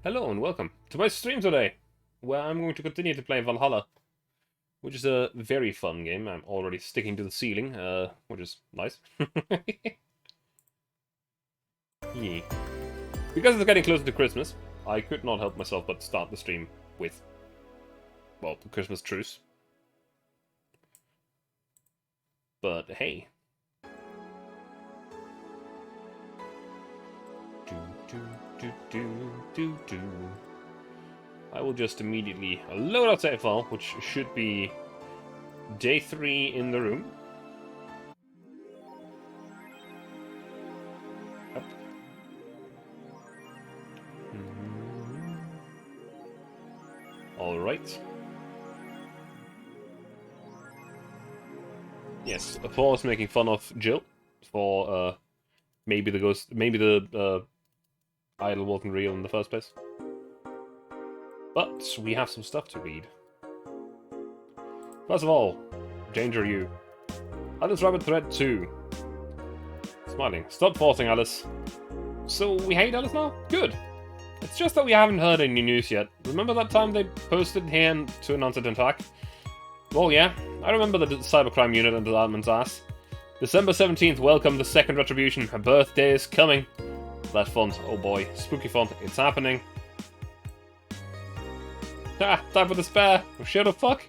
Hello and welcome to my stream today, where I'm going to continue to play Valhalla, which is a very fun game. I'm already sticking to the ceiling, which is nice. Yeah. Because it's getting closer to Christmas, I could not help myself but start the stream with, well, the Christmas truce. But hey. I will just immediately load our save file, which should be day 3 in the room. Up. Alright. Yes, Paul is making fun of Jill for maybe the idol wasn't real in the first place. But we have some stuff to read. First of all, Danger You. Alice Rabbit Thread 2. Smiling. Stop forcing, Alice. So we hate Alice now? Good. It's just that we haven't heard any news yet. Remember that time they posted here to announce an attack? Well, yeah. I remember the cybercrime unit under Admin's ass. December 17th, welcome the second retribution. Her birthday is coming. That font, oh boy. Spooky font, it's happening. Ah, time for despair. Oh, shut the fuck.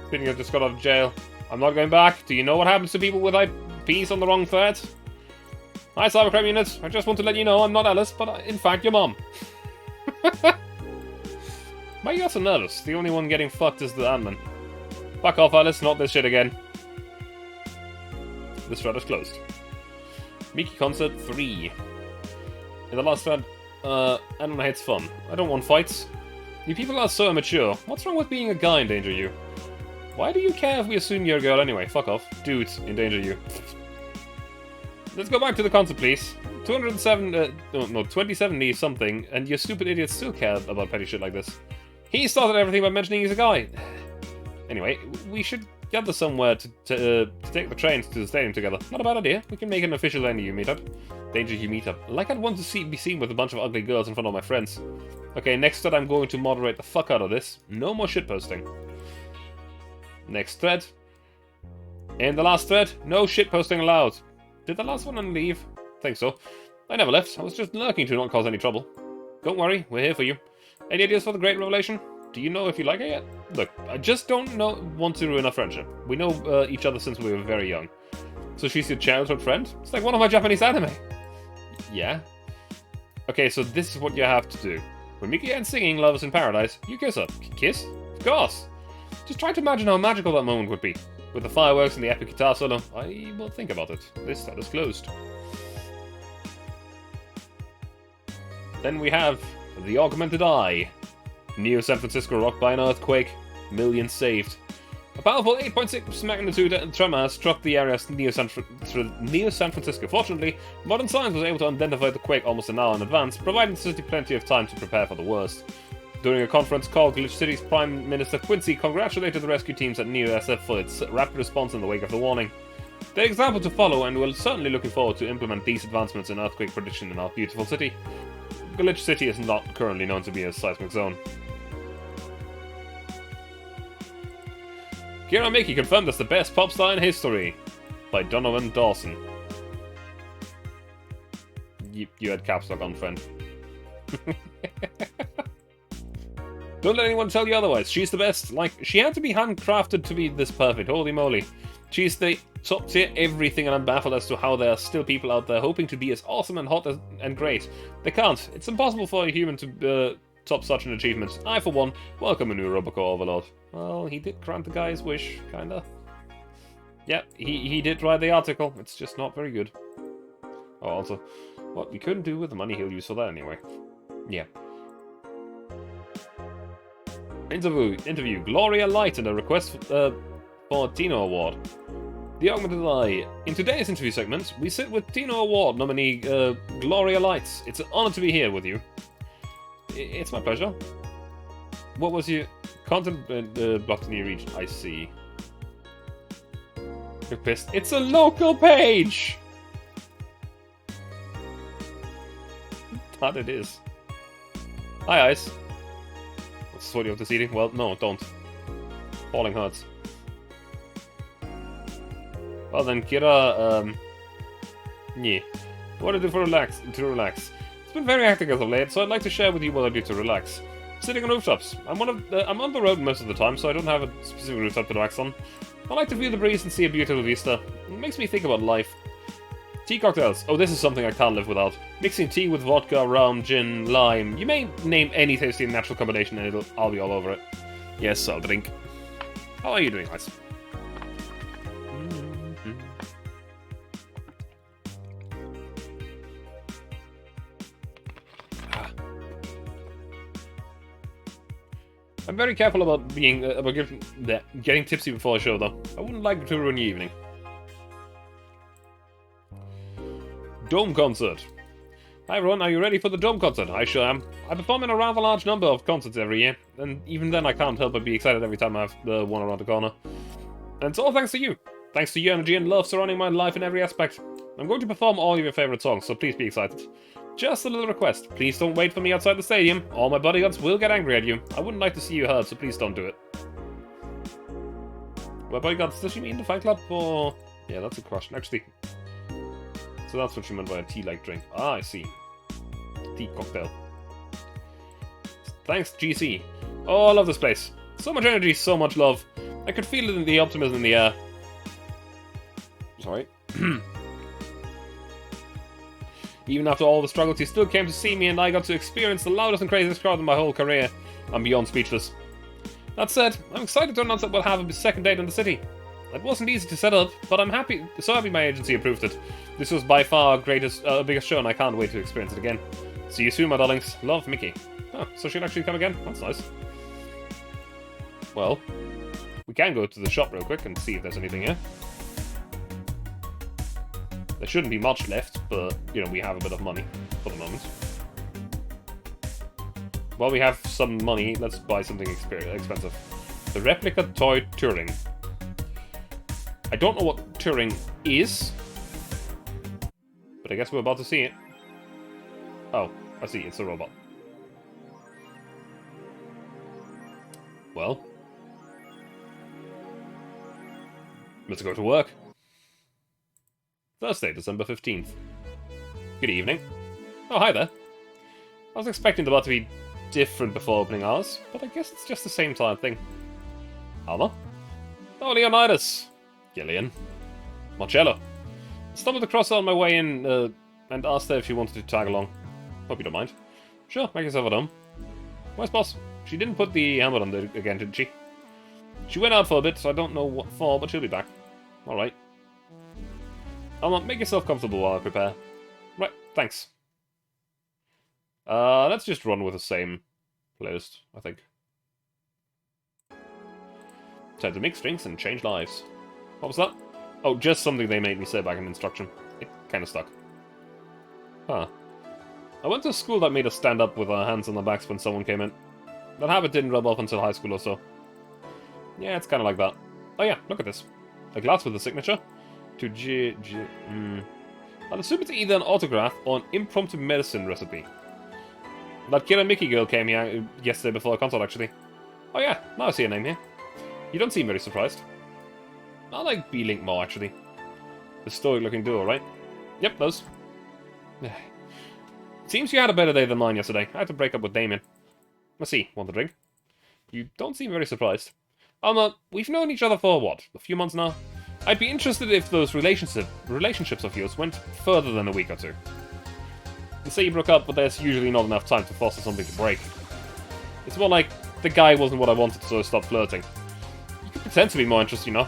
Speaking of just got out of jail. I'm not going back. Do you know what happens to people with IPs on the wrong thread? Hi, cybercrime unit. I just want to let you know I'm not Alice, but in fact, your mom. Why are you so nervous? The only one getting fucked is the admin. Fuck off, Alice. Not this shit again. This thread is closed. Mickey Concert 3. In the last thread, anyone hates fun. I don't want fights. You people are so immature. What's wrong with being a guy in Danger You? Why do you care if we assume you're a girl anyway? Fuck off. Dude, in Danger You. Let's go back to the concert, please. 2070 something, and you stupid idiots still care about petty shit like this. He started everything by mentioning he's a guy. Anyway, we should gather somewhere to take the trains to the stadium together. Not a bad idea. We can make an official Danger You meetup. Danger You meetup. Like I'd want to be seen with a bunch of ugly girls in front of my friends. Okay, next thread I'm going to moderate the fuck out of this. No more shitposting. Next thread. In the last thread, no shitposting allowed. Did the last one leave? Think so. I never left. I was just lurking to not cause any trouble. Don't worry, we're here for you. Any ideas for the great revelation? Do you know if you like her yet? Look, I just don't want to ruin our friendship. We know each other since we were very young. So she's your childhood friend? It's like one of my Japanese anime. Yeah. Okay, so this is what you have to do. When Mickey ends singing Love is in Paradise, you kiss her. Kiss? Of course! Just try to imagine how magical that moment would be. With the fireworks and the epic guitar solo, I will think about it. This thread is closed. Then we have the Augmented Eye. Neo San Francisco rocked by an earthquake. Millions saved. A powerful 8.6 magnitude tremor struck the area's Neo San Francisco. Fortunately, modern science was able to identify the quake almost an hour in advance, providing the city plenty of time to prepare for the worst. During a conference call, Glitch City's Prime Minister Quincy congratulated the rescue teams at Neo SF for its rapid response in the wake of the warning. They're an example to follow, and we're certainly looking forward to implement these advancements in earthquake prediction in our beautiful city. Glitch City is not currently known to be a seismic zone. Kira Mickey confirmed as the best pop star in history by Donovan Dawson. You had caps lock on, friend. Don't let anyone tell you otherwise. She's the best. Like, she had to be handcrafted to be this perfect. Holy moly. She's the top tier everything, and I'm baffled as to how there are still people out there hoping to be as awesome and hot and great. They can't. It's impossible for a human to top such an achievement. I, for one, welcome a new Robocore Overlord. Well, he did grant the guy's wish, kinda. Yeah, he did write the article. It's just not very good. Oh, also, what we couldn't do with the money he'll use for that anyway. Yeah. Interview. Gloria Light and a request for Tino Award. The Augmented Eye. In today's interview segment, we sit with Tino Award nominee Gloria Light. It's an honor to be here with you. It's my pleasure. What was your content blocked in your region? I see. You're pissed. It's a local page! That it is. Hi, Ice. What's what you have this eating? Well, no, don't. Falling hurts. Well then, Kira, yeah. What do I do to relax? It's been very hectic as of late, so I'd like to share with you what I do to relax. Sitting on rooftops. I'm on the road most of the time, so I don't have a specific rooftop to relax on. I like to feel the breeze and see a beautiful vista. It makes me think about life. Tea cocktails. Oh, this is something I can't live without. Mixing tea with vodka, rum, gin, lime. You may name any tasty and natural combination and I'll be all over it. Yes, I'll drink. How are you doing, Ice? I'm very careful about getting tipsy before a show, though. I wouldn't like to ruin your evening. Dome concert. Hi everyone, are you ready for the Dome concert? I sure am. I perform in a rather large number of concerts every year, and even then I can't help but be excited every time I have the one around the corner. And it's all thanks to you. Thanks to your energy and love surrounding my life in every aspect. I'm going to perform all of your favorite songs, so please be excited. Just a little request. Please don't wait for me outside the stadium. All my bodyguards will get angry at you. I wouldn't like to see you hurt, so please don't do it. My bodyguards, does she mean the Fight Club, or... Yeah, that's a question. Actually... So that's what she meant by a tea-like drink. Ah, I see. Tea cocktail. Thanks, GC. Oh, I love this place. So much energy, so much love. I could feel it in the optimism in the air. Sorry. Even after all the struggles, he still came to see me, and I got to experience the loudest and craziest crowd in my whole career. I'm beyond speechless. That said, I'm excited to announce that we'll have a second date in the city. It wasn't easy to set up, but I'm so happy my agency approved it. This was by far biggest show, and I can't wait to experience it again. See you soon, my darlings. Love, Mickey. Oh, so she'll actually come again? That's nice. Well, we can go to the shop real quick and see if there's anything here. There shouldn't be much left, but, you know, we have a bit of money for the moment. While we have some money, let's buy something expensive. The replica toy Turing. I don't know what Turing is, but I guess we're about to see it. Oh, I see, it's a robot. Well, let's go to work. Thursday, December 15th. Good evening. Oh, hi there. I was expecting the bar to be different before opening hours, but I guess it's just the same time thing. Alma? Oh, Leonidas! Gillian. Marcello. I stumbled across her on my way in and asked her if she wanted to tag along. Hope you don't mind. Sure, make yourself at home. Where's Boss? She didn't put the helmet on again, didn't she? She went out for a bit, so I don't know what for, but she'll be back. Alright. Alma, make yourself comfortable while I prepare. Right, thanks. Let's just run with the same playlist, I think. Time to mix drinks and change lives. What was that? Oh, just something they made me say back in instruction. It kind of stuck. Huh. I went to a school that made us stand up with our hands on our backs when someone came in. That habit didn't rub off until high school or so. Yeah, it's kind of like that. Oh yeah, look at this. A glass with a signature. To I'll assume it's either an autograph or an impromptu medicine recipe. That Kira Mickey girl came here yesterday before a concert, actually. Oh yeah, now I see her name here. You don't seem very surprised. I like B-Link more, actually. The stoic-looking duo, right? Yep, those. Seems you had a better day than mine yesterday. I had to break up with Damien. Let's see, want a drink? You don't seem very surprised. Alma, we've known each other for, what, a few months now? I'd be interested if those relationships of yours went further than a week or two. You say you broke up, but there's usually not enough time to foster something to break. It's more like, the guy wasn't what I wanted, so I stopped flirting. You could pretend to be more interested, you know?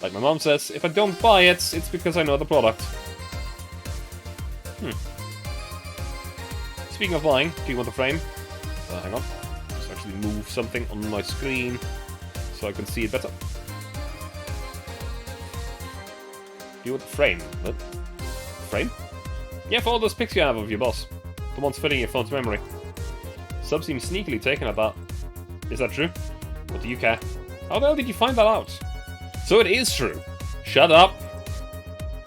Like my mom says, if I don't buy it, it's because I know the product. Speaking of buying, do you want a frame? Hang on. Just actually move something on my screen so I can see it better. Do you want the frame? What? Frame? Yeah, for all those pics you have of your boss. The ones filling your phone's memory. Sub seems sneakily taken at that. Is that true? What do you care? How the hell did you find that out? So it is true. Shut up.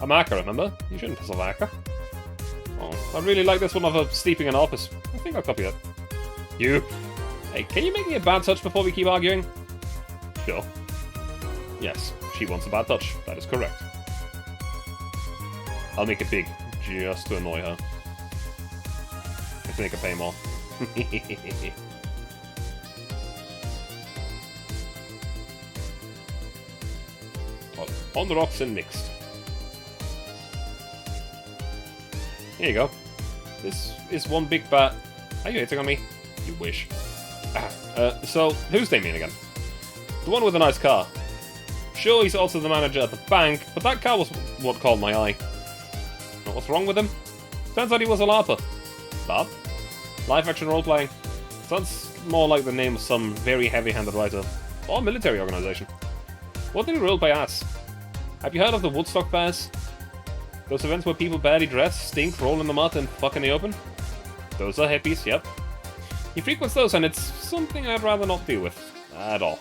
I'm a hacker, remember? You shouldn't piss off a hacker. Oh, I really like this one of her sleeping in an office. I think I'll copy that. You! Hey, can you make me a bad touch before we keep arguing? Sure. Yes, she wants a bad touch. That is correct. I'll make it big, just to annoy her. Let's make her pay more. Well, on the rocks and mixed. Here you go. This is one big bat. Are you hitting on me? You wish. So, who's Damien again? The one with a nice car. Sure, he's also the manager at the bank, but that car was what caught my eye. Now, what's wrong with him? Turns out he was a LARPer. LARP? Live action role-playing. Sounds more like the name of some very heavy-handed writer. Or military organization. What did he roleplay as? Have you heard of the Woodstock Fairs? Those events where people barely dress, stink, roll in the mud, and fuck in the open? Those are hippies, yep. He frequents those, and it's something I'd rather not deal with. At all.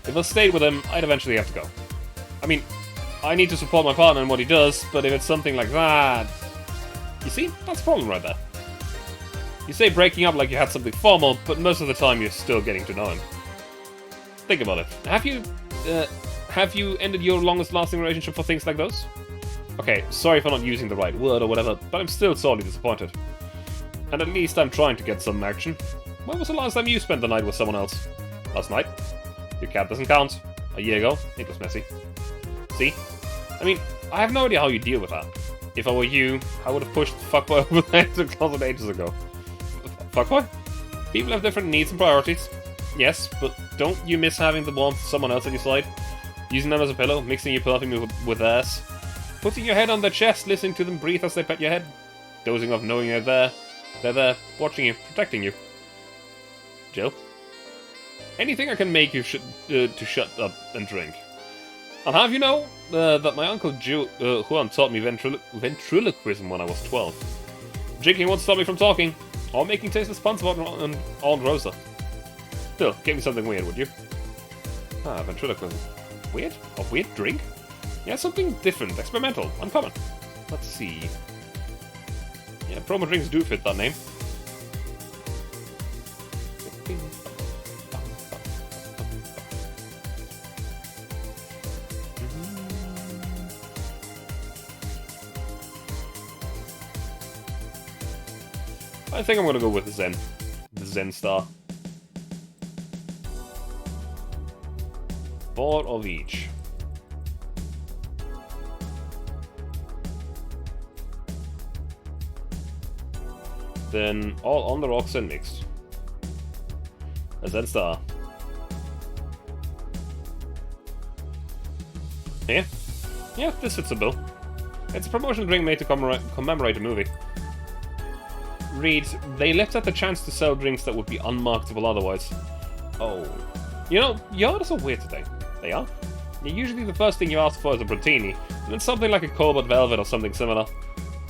If I stayed with him, I'd eventually have to go. I mean, I need to support my partner in what he does, but if it's something like that... You see? That's a problem right there. You say breaking up like you had something formal, but most of the time you're still getting to know him. Think about it. Have you ended your longest-lasting relationship for things like those? Okay, sorry for not using the right word or whatever, but I'm still sorely disappointed. And at least I'm trying to get some action. When was the last time you spent the night with someone else? Last night? Your cat doesn't count. A year ago, it was messy. See? I mean, I have no idea how you deal with that. If I were you, I would have pushed the fuckboy over there to the closet ages ago. Fuckboy? People have different needs and priorities. Yes, but don't you miss having the warmth of someone else at your side? Using them as a pillow, mixing your perfume with theirs. Putting your head on their chest, listening to them breathe as they pet your head. Dozing off knowing you're there. They're there, watching you, protecting you. Jill? Anything I can make you to shut up and drink. I'll have you know that my uncle Juan taught me ventriloquism when I was 12. Drinking won't stop me from talking, or making tasteless puns about Aunt Rosa. Still, give me something weird, would you? Ah, ventriloquism. Weird? A weird drink? Yeah, something different, experimental, uncommon. Let's see. Yeah, promo drinks do fit that name. I think I'm gonna go with the Zen. The Zen Star. 4 of each. Then all on the rocks and mixed. A Zen Star. Yeah? Yeah, this fits the bill. It's a promotional drink made to commemorate a movie. Reads, they left out the chance to sell drinks that would be unmarketable otherwise. Oh. You know, your orders are weird today. They are? Usually the first thing you ask for is a Brutini, and then something like a Cobalt Velvet or something similar.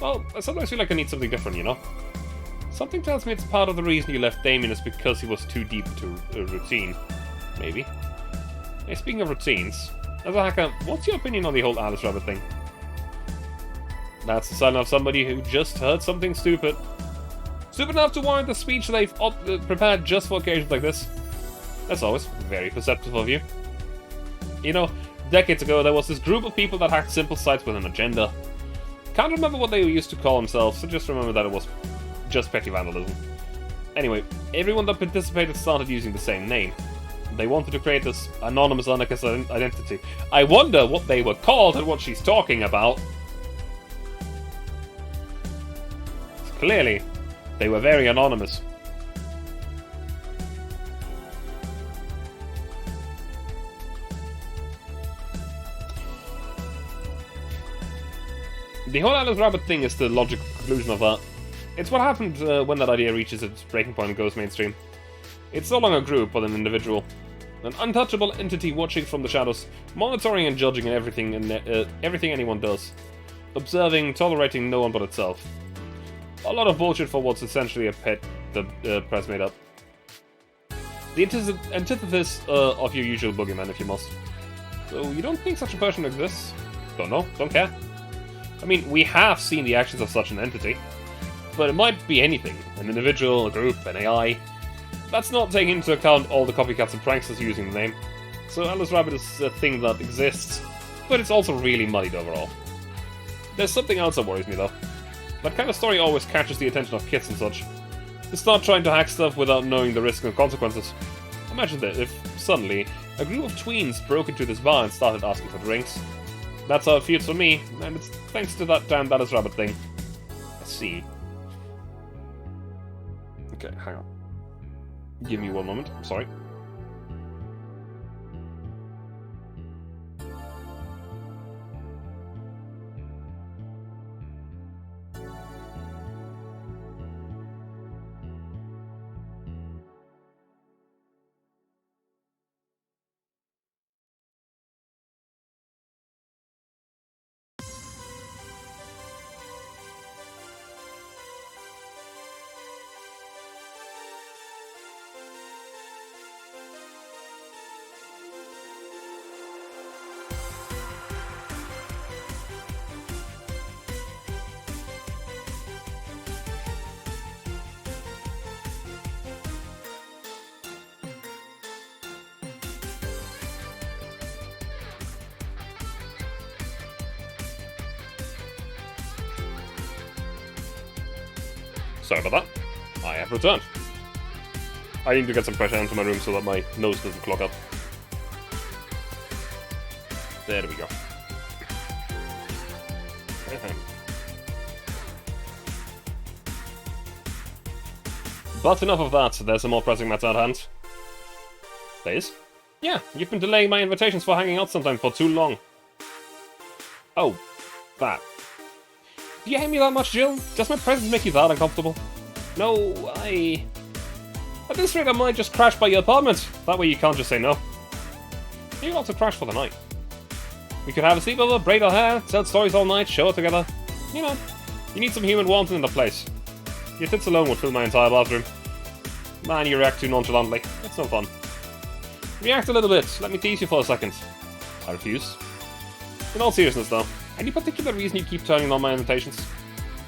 Well, I sometimes feel like I need something different, you know? Something tells me it's part of the reason you left Damien is because he was too deep into a routine. Maybe. Hey, speaking of routines, as a hacker, what's your opinion on the whole Alice Rabbit thing? That's the sign of somebody who just heard something stupid. Stupid enough to warrant the speech they've prepared just for occasions like this. As always, very perceptive of you. You know, decades ago there was this group of people that hacked simple sites with an agenda. Can't remember what they used to call themselves, so just remember that it was just petty vandalism. Anyway, everyone that participated started using the same name. They wanted to create this anonymous anarchist identity. I wonder what they were called and what she's talking about. Clearly, they were very anonymous. The whole Alice Rabbit thing is the logical conclusion of that. It's what happened when that idea reaches its breaking point and goes mainstream. It's no longer a group, but an individual. An untouchable entity watching from the shadows, monitoring and judging everything anyone does. Observing, tolerating no one but itself. A lot of bullshit for what's essentially a pet the press made up. The antithesis of your usual boogeyman, if you must. So, you don't think such a person exists? Don't know, don't care. I mean, we have seen the actions of such an entity, but it might be anything. An individual, a group, an AI. That's not taking into account all the copycats and pranksters using the name. So Alice Rabbit is a thing that exists, but it's also really muddied overall. There's something else that worries me though. That kind of story always catches the attention of kids and such. They start trying to hack stuff without knowing the risks and consequences. Imagine that if, suddenly, a group of tweens broke into this bar and started asking for drinks. That's how it feels for me, and it's thanks to that damn Alice Rabbit thing. Let's see. Okay, hang on. Give me one moment, I'm sorry. Sorry about that. I have returned. I need to get some fresh air into my room so that my nose doesn't clog up. There we go. But enough of that, there's some more pressing matter at hand. Please? Yeah, you've been delaying my invitations for hanging out sometime for too long. Oh, that. Do you hate me that much, Jill? Does my presence make you that uncomfortable? No, At this rate, I might just crash by your apartment. That way you can't just say no. You want to crash for the night. We could have a sleepover, braid our hair, tell stories all night, show it together. You know, you need some human warmth in the place. Your tits alone would fill my entire bathroom. Man, you react too nonchalantly. It's no fun. React a little bit. Let me tease you for a second. I refuse. In all seriousness, though, any particular reason you keep turning on my invitations?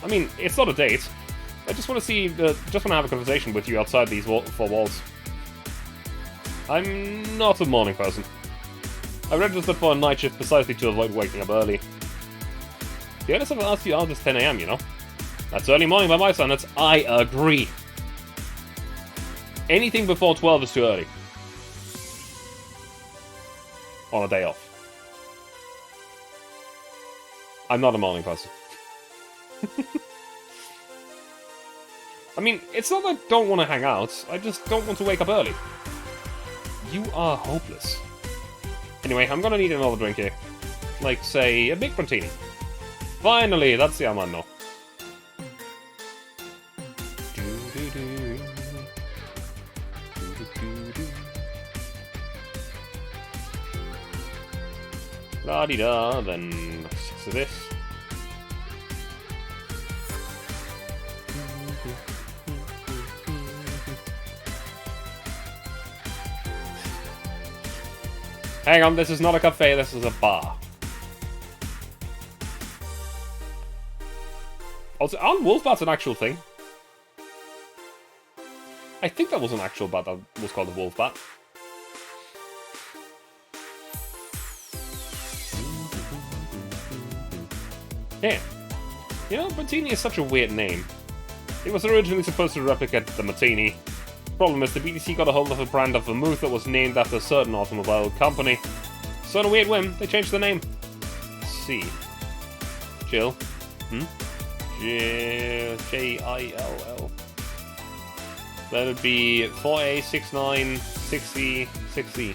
I mean, it's not a date. I just want to see, just want to have a conversation with you outside these four walls. I'm not a morning person. I registered for a night shift precisely to avoid waking up early. The earliest I've asked you out is 10 AM, you know? That's early morning by my standards. I agree. Anything before 12 is too early. On a day off. I'm not a morning person. I mean, it's not that I don't want to hang out, I just don't want to wake up early. You are hopeless. Anyway, I'm gonna need another drink here. Like, say, a big martini. Finally, that's the amano. La-di-da, then 6 of this. Hang on, this is not a cafe, this is a bar. Also, aren't wolf bats an actual thing? I think that was an actual bat that was called a wolf bat. Yeah. You know, Martini is such a weird name. It was originally supposed to replicate the Martini. Problem is, the BTC got a hold of a brand of vermouth that was named after a certain automobile company. So on a weird whim, they changed the name. Let's see. Jill. Jill. That would be 4A 69 60 60.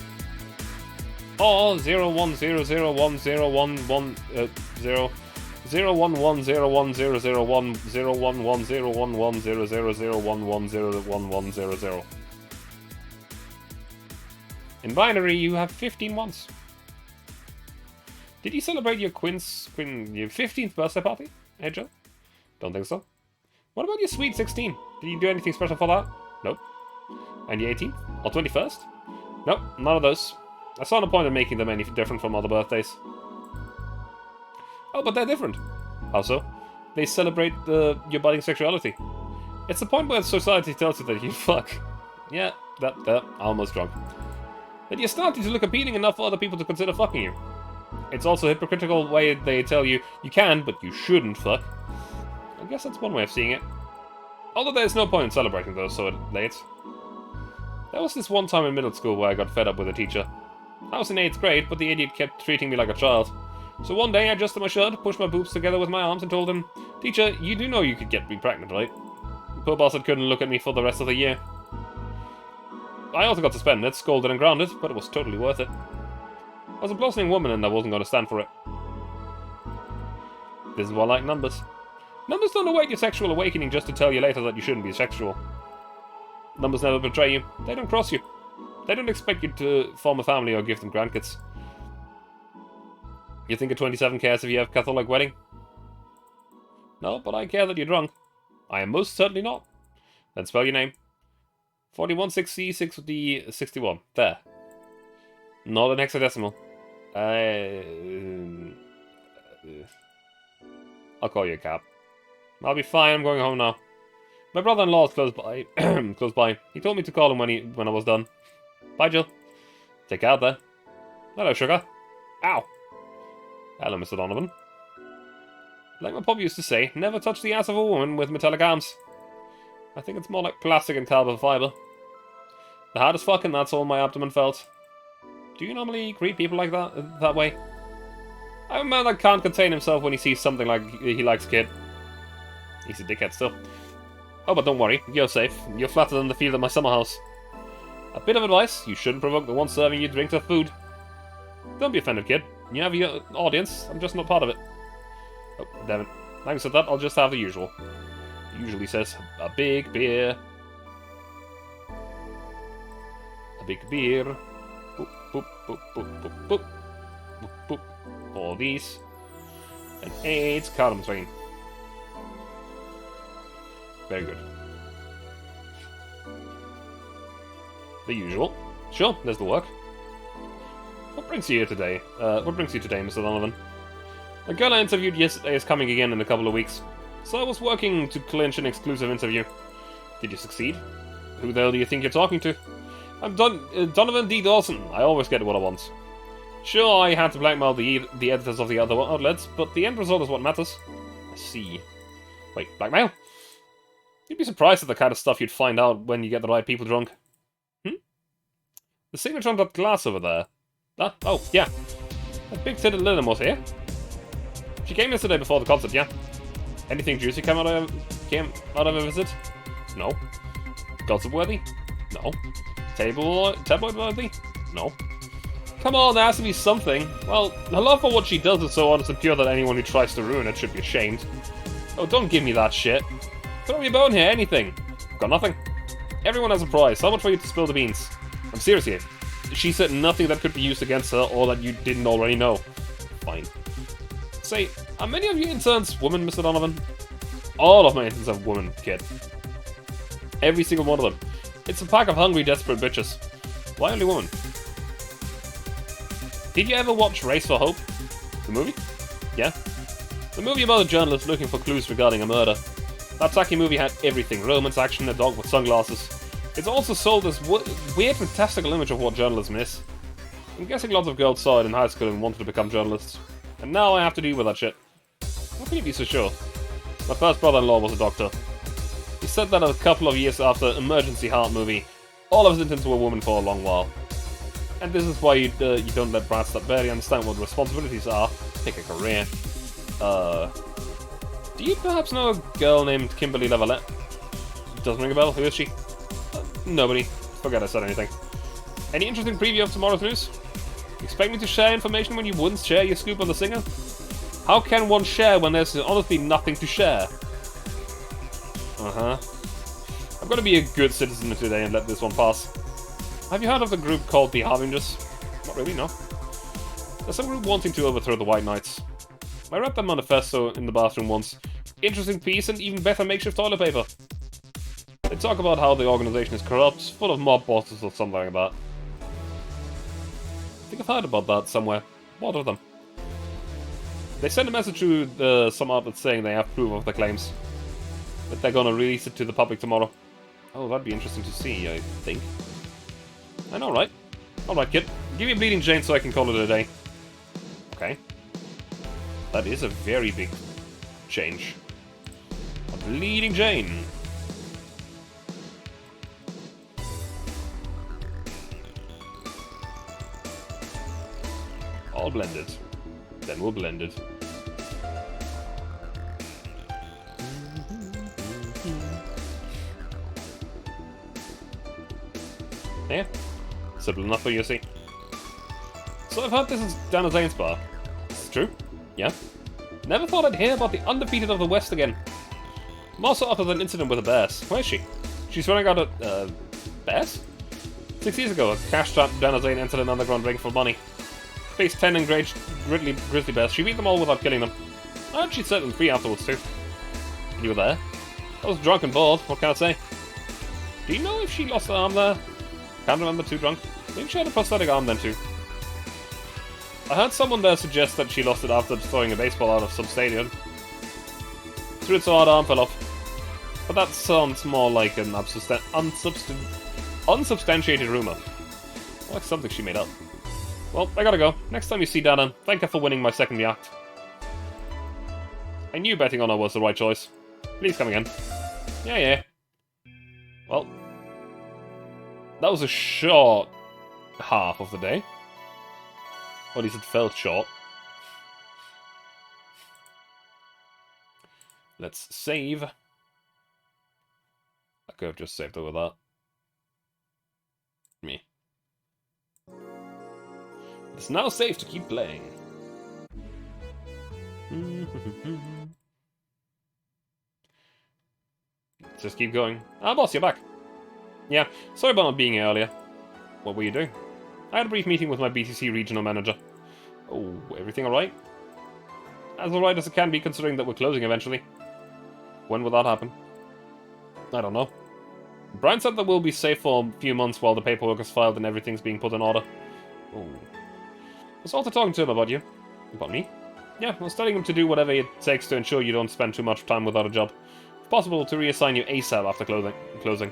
Or 010010110 011010010110011001100. In binary, you have 15 ones. Did you celebrate your your 15th birthday party, hey Joe? Don't think so. What about your sweet 16? Did you do anything special for that? Nope. And your 18th? Or 21st? Nope, none of those. I saw no point in making them any different from other birthdays. Oh, but they're different. How so? They celebrate your budding sexuality. It's the point where society tells you that you fuck. Yeah, that, almost drunk. That you're starting to look appealing enough for other people to consider fucking you. It's also a hypocritical way they tell you you can, but you shouldn't fuck. I guess that's one way of seeing it. Although there's no point in celebrating those so late. There was this one time in middle school where I got fed up with a teacher. I was in 8th grade, but the idiot kept treating me like a child. So one day I adjusted my shirt, pushed my boobs together with my arms and told him, "Teacher, you do know you could get me pregnant, right?" The poor bastard couldn't look at me for the rest of the year. I also got suspended, scolded and grounded, but it was totally worth it. I was a blossoming woman and I wasn't going to stand for it. This is why I like numbers. Numbers don't await your sexual awakening just to tell you later that you shouldn't be sexual. Numbers never betray you. They don't cross you. They don't expect you to form a family or give them grandkids. You think a 27 cares if you have a Catholic wedding? No, but I care that you're drunk. I am most certainly not. Then spell your name. 416061. There. Not an hexadecimal. I'll call you a cab. I'll be fine, I'm going home now. My brother-in-law is close by. Close by. He told me to call him when I was done. Bye, Jill. Take care there. Hello, sugar. Ow. Hello, Mr. Donovan. Like my pop used to say, never touch the ass of a woman with metallic arms. I think it's more like plastic and carbon fiber. The hardest fuck, and that's all my abdomen felt. Do you normally greet people like that way? I'm a man that can't contain himself when he sees something like he likes kid. He's a dickhead still. Oh, but don't worry, you're safe. You're flatter than the field of my summer house. A bit of advice, you shouldn't provoke the one serving you drinks or food. Don't be offended, kid. You have your audience, I'm just not part of it. Oh, damn it. Thanks for that, I'll just have the usual. It usually says, a big beer. A big beer. Boop, boop, boop, boop, boop, boop. Boop, boop. All these. And 8 column train. Very good. The usual. Sure, there's the work. What brings you here today? What brings you today, Mr. Donovan? The girl I interviewed yesterday is coming again in a couple of weeks. So I was working to clinch an exclusive interview. Did you succeed? Who the hell do you think you're talking to? I'm Donovan D. Dawson. I always get what I want. Sure, I had to blackmail the editors of the other outlets, but the end result is what matters. I see. Wait, blackmail? You'd be surprised at the kind of stuff you'd find out when you get the right people drunk. The signature on that glass over there. Ah, oh, yeah. That big-titted Lillian was here. She came yesterday before the concert, yeah? Anything juicy came out of her visit? No. Gossip-worthy? No. Tabloid-worthy? No. Come on, there has to be something. Well, her love for what she does is so honest and pure that anyone who tries to ruin it should be ashamed. Oh, don't give me that shit. Throw me a bone here, anything. Got nothing. Everyone has a prize. How much for you to spill the beans? I'm serious here. She said nothing that could be used against her or that you didn't already know. Fine. Say, are many of your interns women, Mr. Donovan? All of my interns are women, kid. Every single one of them. It's a pack of hungry, desperate bitches. Why only women? Did you ever watch Race for Hope? The movie? Yeah. The movie about a journalist looking for clues regarding a murder. That tacky movie had everything. Romance, action, a dog with sunglasses. It's also sold this weird, fantastical image of what journalism is. I'm guessing lots of girls saw it in high school and wanted to become journalists. And now I have to deal with that shit. How can you be so sure? My first brother-in-law was a doctor. He said that a couple of years after Emergency Heart movie, all of his interns were women for a long while. And this is why you don't let brats that barely understand what responsibilities are take a career. Do you perhaps know a girl named Kimberly Lavalette? Doesn't ring a bell? Who is she? Nobody. Forget I said anything. Any interesting preview of tomorrow's news? Expect me to share information when you wouldn't share your scoop on the singer? How can one share when there's honestly nothing to share? I'm gonna be a good citizen today and let this one pass. Have you heard of the group called the Harbingers? Not really, no. There's some group wanting to overthrow the White Knights. I read their manifesto in the bathroom once. Interesting piece and even better makeshift toilet paper. They talk about how the organization is corrupt, full of mob bosses or something like that. I think I've heard about that somewhere. What of them? They sent a message to some outlets saying they have proof of the claims. That they're gonna release it to the public tomorrow. Oh, that'd be interesting to see, I think. I know, right? Alright, kid. Give me a bleeding Jane so I can call it a day. Okay. That is a very big change. A bleeding Jane. All blended. Then we'll blend it. Yeah. Simple enough for you, see. So I've heard this is Dana Zane's bar. This is true. Yeah. Never thought I'd hear about the undefeated of the West again. More so after an incident with a bears. Where is she? She's running out of, bears? 6 years ago, a cash-strapped Dana Zane entered an underground ring for money. Faced 10 enraged grizzly bears. She beat them all without killing them. And she set them free afterwards, too. You were there? I was drunk and bored, what can I say? Do you know if she lost her arm there? Can't remember, too drunk. Maybe she had a prosthetic arm then, too. I heard someone there suggest that she lost it after throwing a baseball out of some stadium. Threw it so hard, arm fell off. But that sounds more like an unsubstantiated rumor. Like something she made up. Well, I gotta go. Next time you see Dana, thank her for winning my second yacht. I knew betting on her was the right choice. Please come again. Yeah. Well, that was a short half of the day. Or at least it felt short. Let's save. I could have just saved over that. Me. It's now safe to keep playing. Just keep going. Ah, boss, you're back. Yeah, sorry about not being here earlier. What were you doing? I had a brief meeting with my BTC regional manager. Oh, everything alright? As alright as it can be, considering that we're closing eventually. When will that happen? I don't know. Brian said that we'll be safe for a few months while the paperwork is filed and everything's being put in order. Oh. I was also talking to him about you. About me? Yeah, I was telling him to do whatever it takes to ensure you don't spend too much time without a job. If possible, to reassign you ASAP after closing.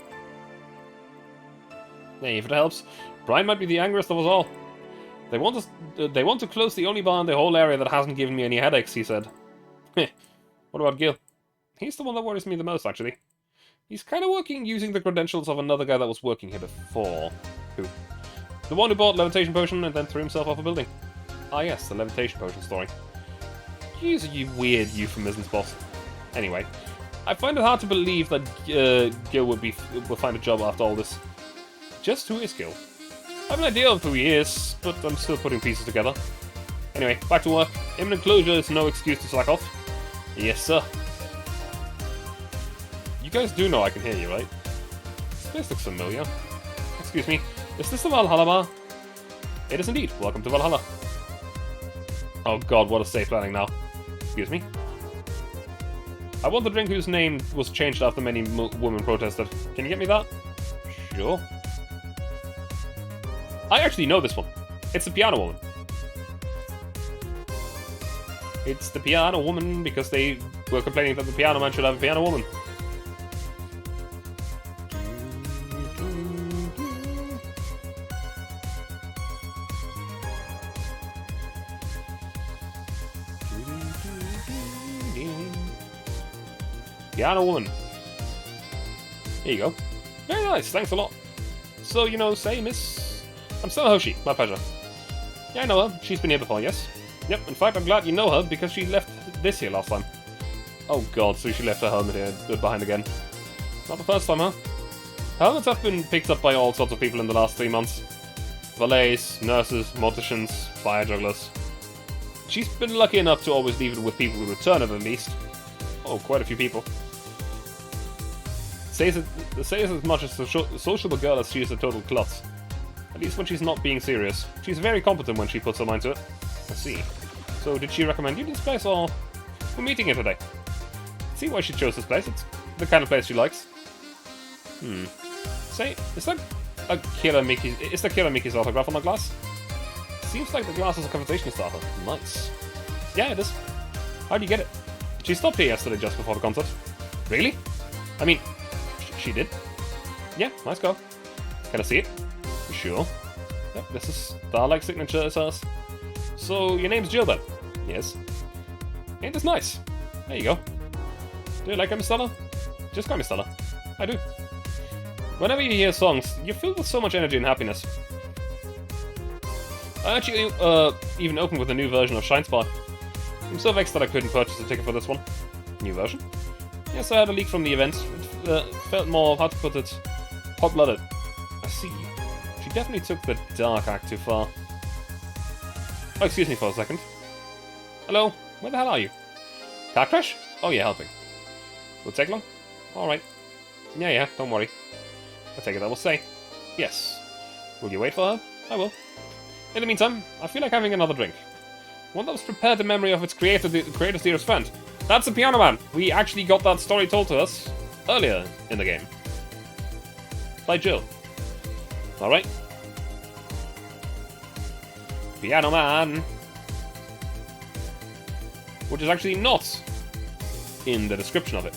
Hey, if it helps, Brian might be the angriest of us all. They want to close the only bar in the whole area that hasn't given me any headaches, he said. Heh. What about Gil? He's the one that worries me the most, actually. He's kind of working using the credentials of another guy that was working here before. Who? The one who bought levitation potion and then threw himself off a building. Ah yes, the levitation potion story. Use a weird euphemisms, boss. Anyway, I find it hard to believe that Gil will find a job after all this. Just who is Gil? I have an idea of who he is, but I'm still putting pieces together. Anyway, back to work. Imminent closure is no excuse to slack off. Yes, sir. You guys do know I can hear you, right? This place looks familiar. Excuse me, is this the Va11 bar? It is indeed. Welcome to Valhalla. Oh god, what a safe landing now. Excuse me. I want the drink whose name was changed after many women protested. Can you get me that? Sure. I actually know this one. It's the Piano Woman. It's the Piano Woman because they were complaining that the Piano Man should have a Piano Woman. Piano Woman. Here you go. Very nice, thanks a lot. So, you know, say, miss... I'm still Hoshi, my pleasure. Yeah, I know her. She's been here before, yes? Yep, in fact, I'm glad you know her, because she left this here last time. Oh god, so she left her helmet here behind again. Not the first time, huh? Helmets have been picked up by all sorts of people in the last 3 months. Valets, nurses, morticians, fire jugglers. She's been lucky enough to always leave it with people who return it, at least. Oh, quite a few people. Says as much as a sociable girl as she is a total klutz. At least when she's not being serious. She's very competent when she puts her mind to it. I see. So did she recommend you this place, or... We're meeting here today. See why she chose this place. It's the kind of place she likes. Say, is that a Killer Mickey's... Is there Killer Mickey's autograph on the glass? Seems like the glass is a conversation starter. Nice. Yeah, it is. How'd you get it? She stopped here yesterday just before the concert. Really? I mean, she did? Yeah, nice go. Can I see it? You sure? Yep, this is Starlight signature, it says. So, your name's Jill then? Yes. Ain't this nice? There you go. Do you like it, Miss Stella? Just call me Stella. I do. Whenever you hear songs, you're filled with so much energy and happiness. I actually even opened with a new version of Shine Spark. I'm so vexed that I couldn't purchase a ticket for this one. New version? Yes, I had a leak from the event. It felt more, how to put it, hot-blooded. I see. She definitely took the dark act too far. Oh, excuse me for a second. Hello? Where the hell are you? Car crash? Oh yeah, helping. Will it take long? Alright. Yeah, don't worry. I take it I will stay. Yes. Will you wait for her? I will. In the meantime, I feel like having another drink. One that was prepared in memory of its creator's dearest friend. That's the Piano Man! We actually got that story told to us earlier in the game. By Jill. Alright. Piano Man! Which is actually not in the description of it.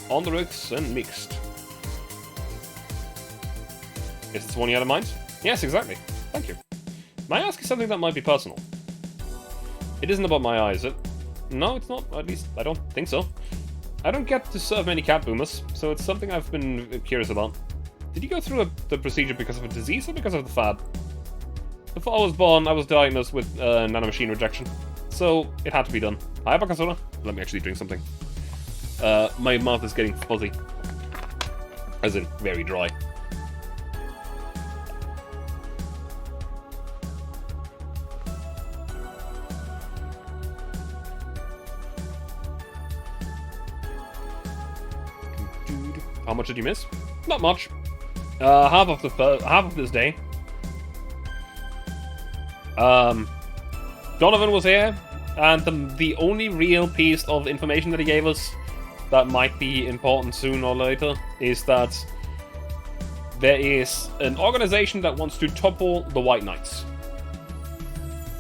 On the rocks and mixed. Is this one you had in mind? Yes, exactly. Thank you. May I ask you something that might be personal? It isn't about my eyes, is it? No, it's not. At least, I don't think so. I don't get to serve many cat boomers, so it's something I've been curious about. Did you go through the procedure because of a disease or because of the fad? Before I was born, I was diagnosed with nanomachine rejection, so it had to be done. Hi, Bakasura. Let me actually drink something. My mouth is getting fuzzy. As in, very dry. How much did you miss? Not much. Half of this day. Donovan was here, and the only real piece of information that he gave us that might be important sooner or later is that there is an organization that wants to topple the White Knights.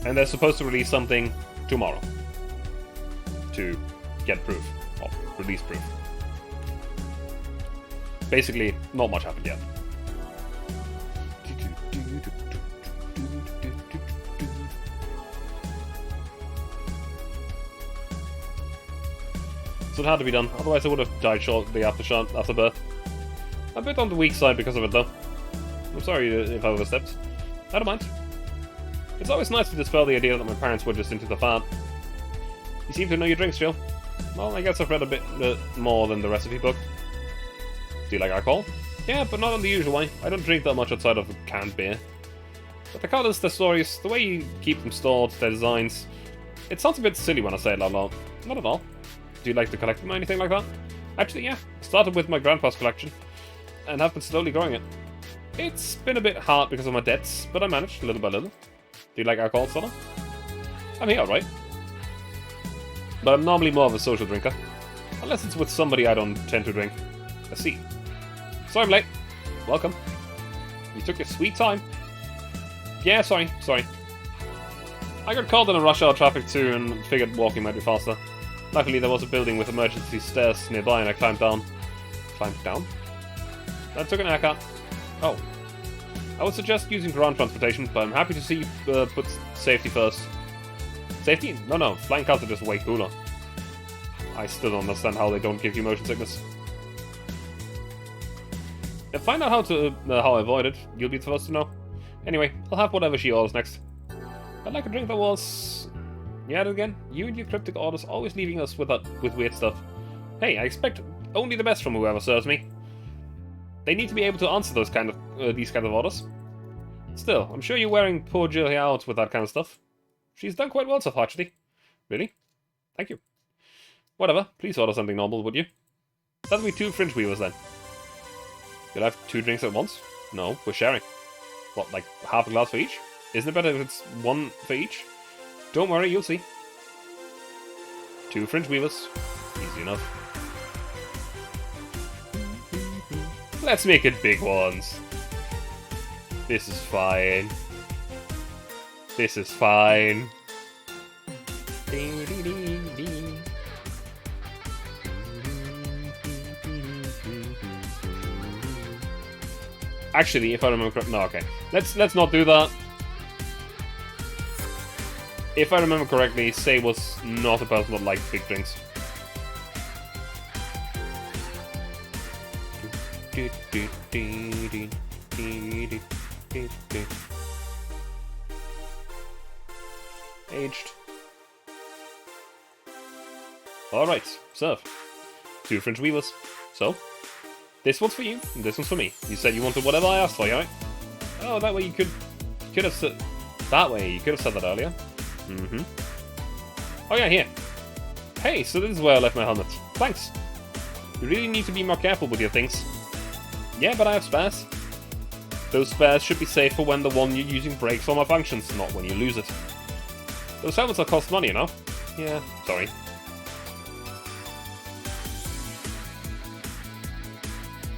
And they're supposed to release something tomorrow. To get proof. Or release proof. Basically, not much happened yet. So it had to be done, otherwise I would have died shortly after birth. I'm a bit on the weak side because of it though. I'm sorry if I overstepped. I don't mind. It's always nice to dispel the idea that my parents were just into the fad. You seem to know your drinks, Jill. Well, I guess I've read a bit more than the recipe book. Do you like alcohol? Yeah, but not in the usual way. I don't drink that much outside of canned beer. But the colors, the stories, the way you keep them stored, their designs... It sounds a bit silly when I say it out loud. Not at all. Do you like to collect them or anything like that? Actually, yeah. Started with my grandpa's collection, and have been slowly growing it. It's been a bit hard because of my debts, but I managed little by little. Do you like alcohol, Stella? I mean, alright. But I'm normally more of a social drinker. Unless it's with somebody I don't tend to drink. I see. Sorry I'm late. Welcome. You took your sweet time. Yeah, sorry. I got caught in a rush hour traffic too and figured walking might be faster. Luckily there was a building with emergency stairs nearby and I climbed down. Climbed down? I took an haircut. Oh. I would suggest using ground transportation, but I'm happy to see you put safety first. Safety? No, flying cars are just way cooler. I still don't understand how they don't give you motion sickness. Find out how I avoid it. You'll be the first to know. Anyway, I'll have whatever she orders next. I'd like a drink that was... Yeah, again? You and your cryptic orders always leaving us with weird stuff. Hey, I expect only the best from whoever serves me. They need to be able to answer these kind of orders. Still, I'm sure you're wearing poor Jill here out with that kind of stuff. She's done quite well so far, actually. Really? Thank you. Whatever, please order something normal, would you? That'll be 2 fringe weavers then. You'll have 2 drinks at once? No, we're sharing. What, like half a glass for each? Isn't it better if it's 1 for each? Don't worry, you'll see. 2 fringe weavers. Easy enough. Let's make it big ones. This is fine. This is fine. Actually, if I remember correctly, no, okay. Let's not do that. If I remember correctly, Say was not a person that liked big drinks. Aged. Alright, serve. 2 French weavers. So, this one's for you, and this one's for me. You said you wanted whatever I asked for, right? Oh, that way you could have said... That way, you could have said that earlier. Mm-hmm. Oh yeah, here. Hey, so this is where I left my helmet. Thanks. You really need to be more careful with your things. Yeah, but I have spares. Those spares should be safe for when the one you're using breaks or malfunctions, not when you lose it. Those helmets will cost money, you know? Yeah, sorry.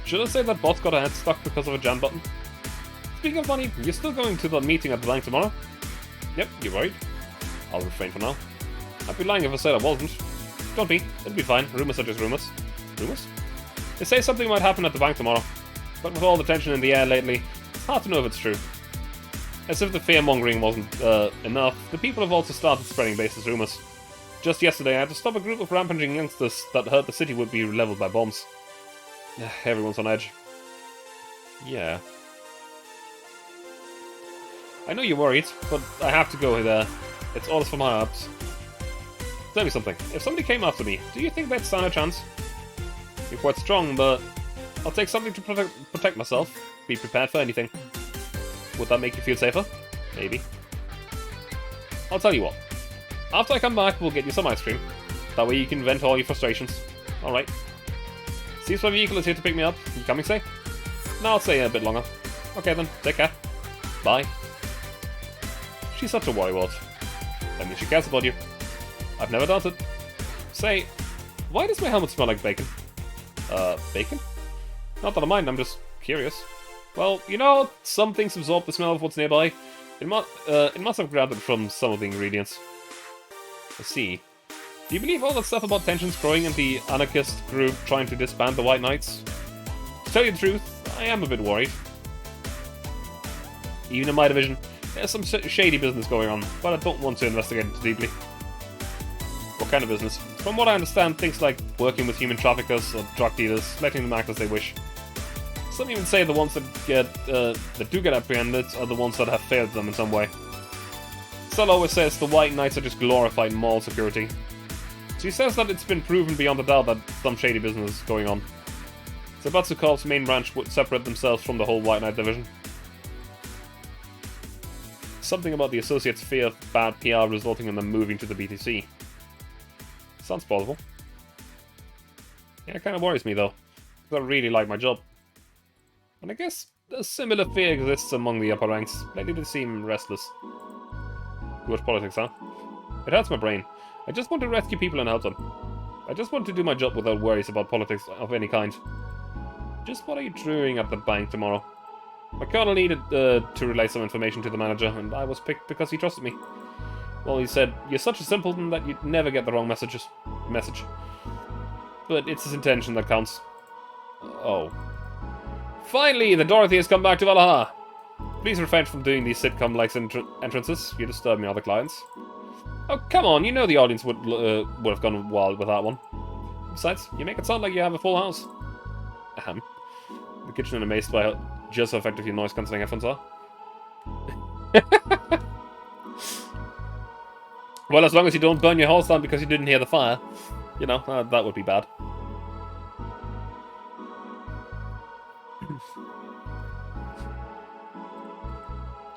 Should I say that bot got a head stuck because of a jam button? Speaking of money, you're still going to the meeting at the bank tomorrow? Yep, you're right. I'll refrain for now. I'd be lying if I said I wasn't. Don't be. It'll be fine. Rumors are just rumors. Rumors? They say something might happen at the bank tomorrow. But with all the tension in the air lately, it's hard to know if it's true. As if the fear-mongering wasn't enough, the people have also started spreading baseless rumors. Just yesterday, I had to stop a group of rampaging youngsters that heard the city would be leveled by bombs. Everyone's on edge. Yeah. I know you're worried, but I have to go there. It's orders from higher ups. Tell me something. If somebody came after me, do you think they'd stand a chance? You're quite strong, but I'll take something to protect myself. Be prepared for anything. Would that make you feel safer? Maybe. I'll tell you what. After I come back, we'll get you some ice cream. That way you can vent all your frustrations. Alright. Seems my vehicle is here to pick me up. You coming, Say? No, I'll stay a bit longer. Okay then, take care. Bye. She's such a worrywart. That means she cares about you. I've never doubted. Say, why does my helmet smell like bacon? Bacon? Not that I mind, I'm just curious. Well, you know, some things absorb the smell of what's nearby. It must have grabbed it from some of the ingredients. I see. Do you believe all that stuff about tensions growing and the anarchist group trying to disband the White Knights? To tell you the truth, I am a bit worried. Even in my division, there's some shady business going on, but I don't want to investigate it deeply. What kind of business? From what I understand, things like working with human traffickers or drug dealers, letting them act as they wish. Some even say the ones that do get apprehended are the ones that have failed them in some way. Sel always says the White Knights are just glorified mall security. She says that it's been proven beyond a doubt that some shady business is going on. Zabatsukov's main branch would separate themselves from the whole White Knight division. Something about the Associates' fear of bad PR resulting in them moving to the BTC. Sounds plausible. Yeah, it kind of worries me though, because I really like my job. And I guess a similar fear exists among the upper ranks. Lately they seem restless. Too much politics, huh? It hurts my brain. I just want to rescue people and help them. I just want to do my job without worries about politics of any kind. Just what are you doing at the bank tomorrow? My colonel needed to relay some information to the manager, and I was picked because he trusted me. Well, he said, you're such a simpleton that you'd never get the wrong message. But it's his intention that counts. Oh. Finally, the Dorothy has come back to Va11-Hall-A. Please refrain from doing these sitcom-like entrances. You disturb me other clients. Oh, come on, you know the audience would have gone wild with that one. Besides, you make it sound like you have a full house. Ahem. The kitchen is amazed by just how effective your noise-cancelling headphones are. Well, as long as you don't burn your house down because you didn't hear the fire. You know, that would be bad.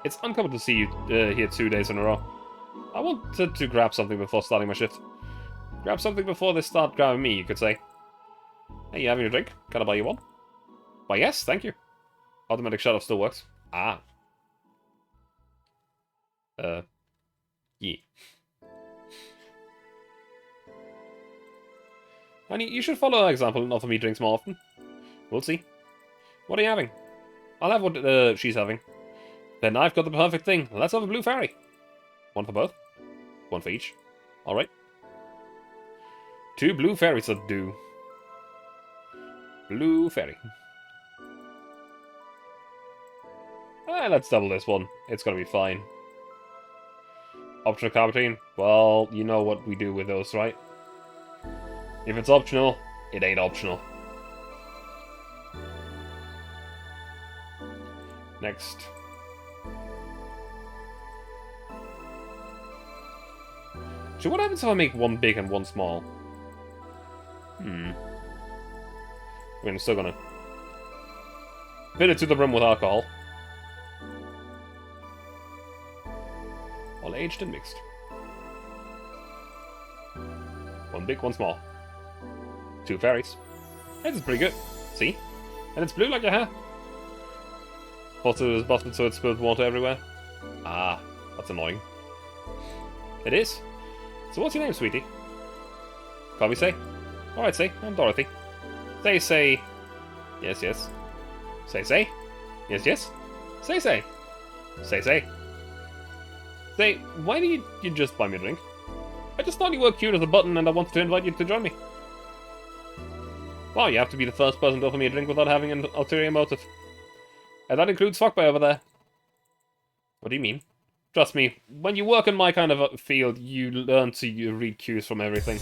It's uncommon to see you here 2 days in a row. I wanted to grab something before starting my shift. Grab something before they start grabbing me, you could say. Hey, you having a drink? Can I buy you one? Why, yes, thank you. Automatic shut-off still works. Ah. Yeah. Honey, you should follow our example and offer me drinks more often. We'll see. What are you having? I'll have what she's having. Then I've got the perfect thing. Let's have a blue fairy. One for both. One for each. Alright. 2 blue fairies that do. Blue fairy. Let's double this one. It's gonna be fine. Optional carpeting? Well, you know what we do with those, right? If it's optional, it ain't optional. Next. So what happens if I make one big and one small? I mean, I'm still gonna fill it to the brim with alcohol. All aged and mixed. One big, one small. 2 fairies. This is pretty good. See? And it's blue like your hair. Bottle is busted so it spills water everywhere. Ah, that's annoying. It is. So what's your name, sweetie? Call me Say. Alright, Say. I'm Dorothy. Say. Yes, yes. Say. Yes, yes. Say. Say. Say, why did you just buy me a drink? I just thought you were cute as a button and I wanted to invite you to join me. Wow, you have to be the first person to offer me a drink without having an ulterior motive. And that includes fuckboy over there. What do you mean? Trust me, when you work in my kind of a field, you learn to read cues from everything.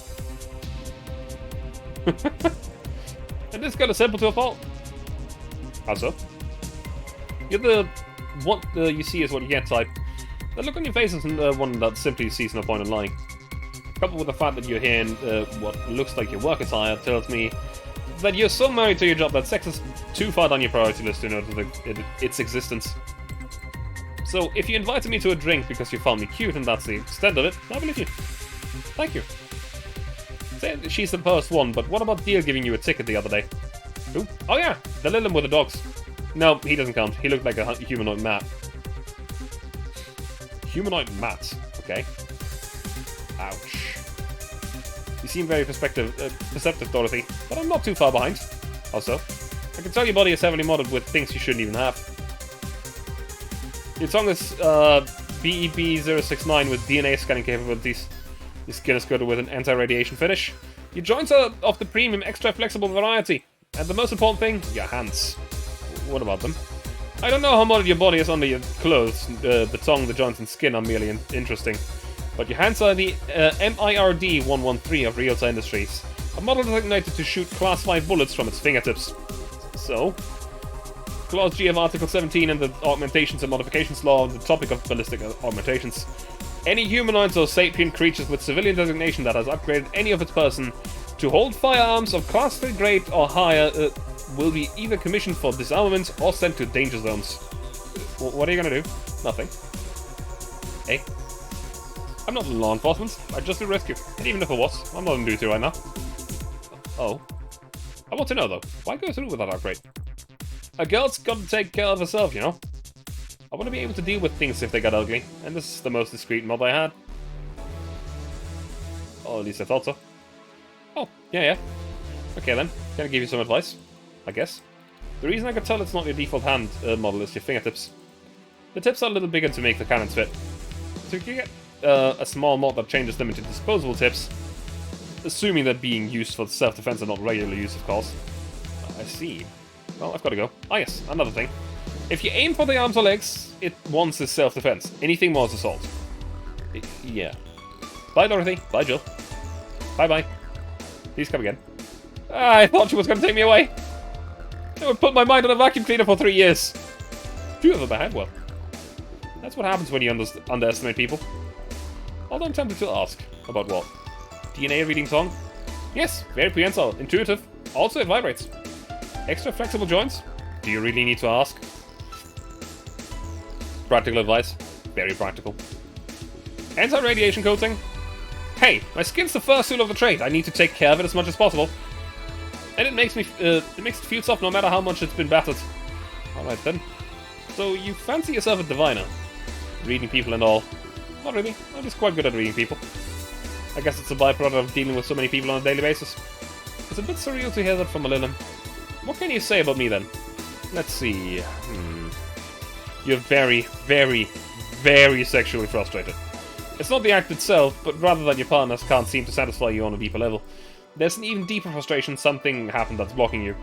And this is kind of simple to a fault. How so? You're the what you see is what you get type. The look on your face isn't one that simply sees no point in lying. Coupled with the fact that you're here in what looks like your work attire tells me that you're so married to your job that sex is too far down your priority list to notice its existence. So, if you invited me to a drink because you found me cute and that's the extent of it, I believe you. Thank you. Say she's the first one, but what about Deal giving you a ticket the other day? Who? Oh yeah, the Lilum with the dogs. No, he doesn't count. He looked like a humanoid mat. Humanoid mat. Okay. Ouch. You seem very perceptive, Dorothy, but I'm not too far behind. Also, I can tell your body is heavily modded with things you shouldn't even have. Your tongue is BEB069 with DNA scanning capabilities. Your skin is coated with an anti-radiation finish. Your joints are of the premium, extra flexible variety. And the most important thing, your hands. What about them? I don't know how modded your body is under your clothes. The tongue, the joints, and skin are merely interesting. But your hands are the MIRD-113 of Realtor Industries, a model designated to shoot Class 5 bullets from its fingertips. So, Clause G of Article 17 in the Augmentations and Modifications Law on the topic of ballistic augmentations. Any humanoids or sapient creatures with civilian designation that has upgraded any of its person to hold firearms of Class 3 grade or higher will be either commissioned for disarmament or sent to danger zones. What are you gonna do? Nothing. Hey? I'm not in law enforcement, I just do rescue. And even if I was, I'm not on duty right now. Oh. I want to know though, why go through with that upgrade? A girl's got to take care of herself, you know? I want to be able to deal with things if they got ugly, and this is the most discreet mod I had. Or at least I thought so. Oh, yeah. Okay then, can I give you some advice? I guess. The reason I could tell it's not your default hand model is your fingertips. The tips are a little bigger to make the cannons fit. So you can get a small mod that changes them into disposable tips, assuming they're being used for self-defense and not regular use, of course. I see. Well, I've got to go. Ah yes, another thing. If you aim for the arms or legs, it wants is self-defense. Anything more is assault. Yeah. Bye, Dorothy. Bye, Jill. Bye-bye. Please come again. I thought she was going to take me away. I would put my mind on a vacuum cleaner for 3 years. 2 of them behave well. That's what happens when you underestimate people. Although I'm tempted to ask. About what? DNA reading tongue? Yes, very prehensile, intuitive. Also, it vibrates. Extra flexible joints? Do you really need to ask? Practical advice? Very practical. Anti-radiation coating? Hey, my skin's the first tool of the trade. I need to take care of it as much as possible. And it makes it feel soft no matter how much it's been battered. Alright then. So you fancy yourself a diviner? Reading people and all. Not really. I'm just quite good at reading people. I guess it's a byproduct of dealing with so many people on a daily basis. It's a bit surreal to hear that from a Lilum. What can you say about me then? Let's see. You're very, very, very sexually frustrated. It's not the act itself, but rather that your partner can't seem to satisfy you on a deeper level. There's an even deeper frustration. Something happened that's blocking you.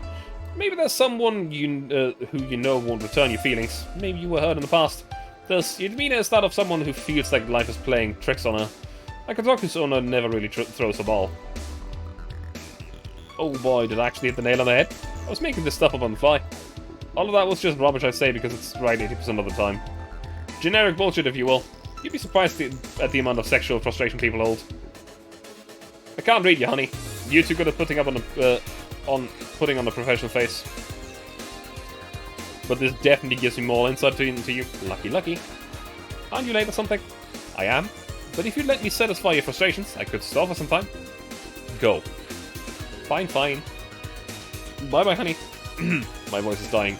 Maybe there's someone who you know won't return your feelings. Maybe you were hurt in the past. Thus, your demeanor is that of someone who feels like life is playing tricks on her. Like a dog whose owner never really throws a ball. Oh boy, did I actually hit the nail on the head? I was making this stuff up on the fly. All of that was just rubbish, I say, because it's right 80% of the time. Generic bullshit, if you will. You'd be surprised at the amount of sexual frustration people hold. I can't read you, honey. You're too good at putting on a professional face. But this definitely gives me more insight into you. Lucky, lucky. Aren't you late or something? I am. But if you'd let me satisfy your frustrations, I could stall for some time. Go. Fine, fine. Bye-bye, honey. My voice is dying.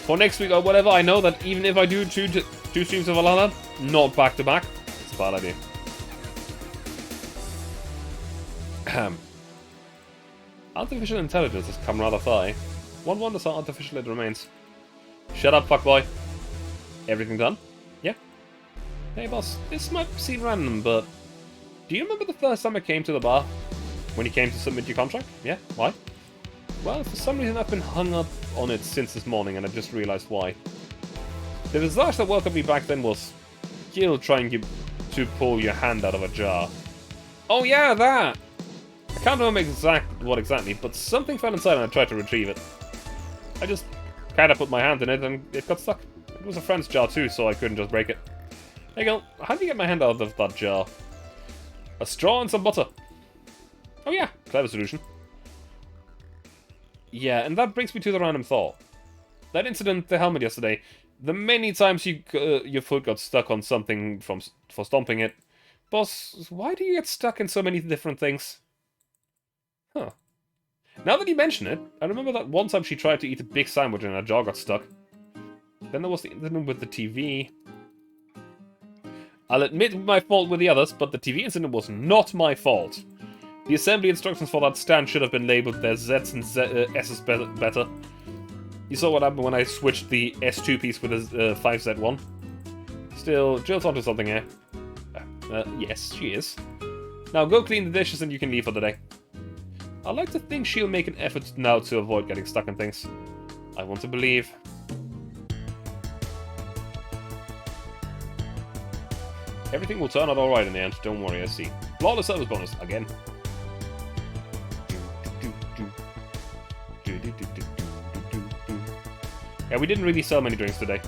For next week or whatever, I know that even if I do two streams of Valhalla, not back-to-back, it's a bad idea. Artificial intelligence has come rather far, eh? One wonders how artificial it remains. Shut up, fuckboy. Everything done? Yeah? Hey, boss, this might seem random, but do you remember the first time I came to the bar? When you came to submit your contract? Yeah? Why? Well, for some reason I've been hung up on it since this morning, and I just realized why. The visage that welcomed me back then was Gil trying to pull your hand out of a jar. Oh yeah, that! I can't remember what exactly, but something fell inside and I tried to retrieve it. I just kind of put my hand in it and it got stuck. It was a friend's jar too, so I couldn't just break it. Hey girl, how do you get my hand out of that jar? A straw and some butter. Oh yeah, clever solution. Yeah, and that brings me to the random thought. That incident at the helmet yesterday, the many times your foot got stuck on something for stomping it. Boss, why do you get stuck in so many different things? Huh. Now that you mention it, I remember that one time she tried to eat a big sandwich and her jaw got stuck. Then there was the incident with the TV. I'll admit my fault with the others, but the TV incident was not my fault. The assembly instructions for that stand should have been labeled their Zs and Ss better. You saw what happened when I switched the S2 piece with a 5Z1. Still, Jill's onto something here. Yes, she is. Now go clean the dishes and you can leave for the day. I like to think she'll make an effort now to avoid getting stuck in things. I want to believe. Everything will turn out alright in the end, don't worry, I see. Flawless service bonus, again. Yeah, we didn't really sell many drinks today.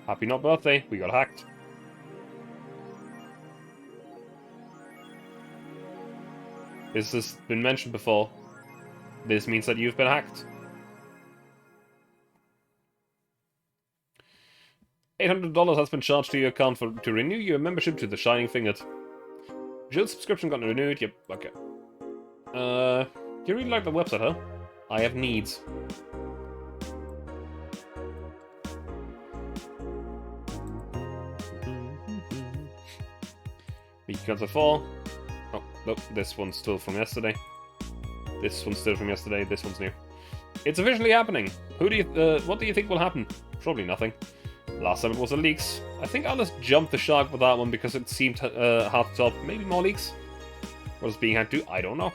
Happy not birthday, we got hacked. This has been mentioned before. This means that you've been hacked. $800 has been charged to your account to renew your membership to the Shining Fingered. Jill's subscription got renewed. Yep, okay. You really like the website, huh? I have needs. Mickey Concert 4. Oh, nope, this one's still from yesterday. This one's still from yesterday, this one's new. It's officially happening! What do you think will happen? Probably nothing. Last time it was the leaks. I think Alice jumped the shark with that one because it seemed hard to top. Maybe more leaks? What is being hacked to? I don't know.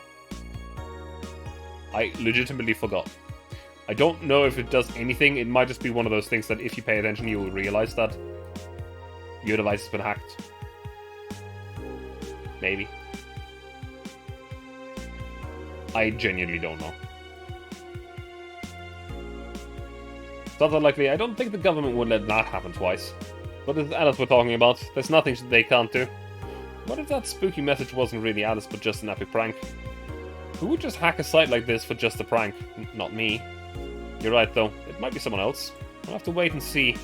I legitimately forgot. I don't know if it does anything. It might just be one of those things that if you pay attention you will realize that your device has been hacked. Maybe. I genuinely don't know. Sounds unlikely. I don't think the government would let that happen twice. But it's Alice we're talking about. There's nothing they can't do. What if that spooky message wasn't really Alice but just an epic prank? Who would just hack a site like this for just a prank? Not me. You're right though. It might be someone else. I'll have to wait and see.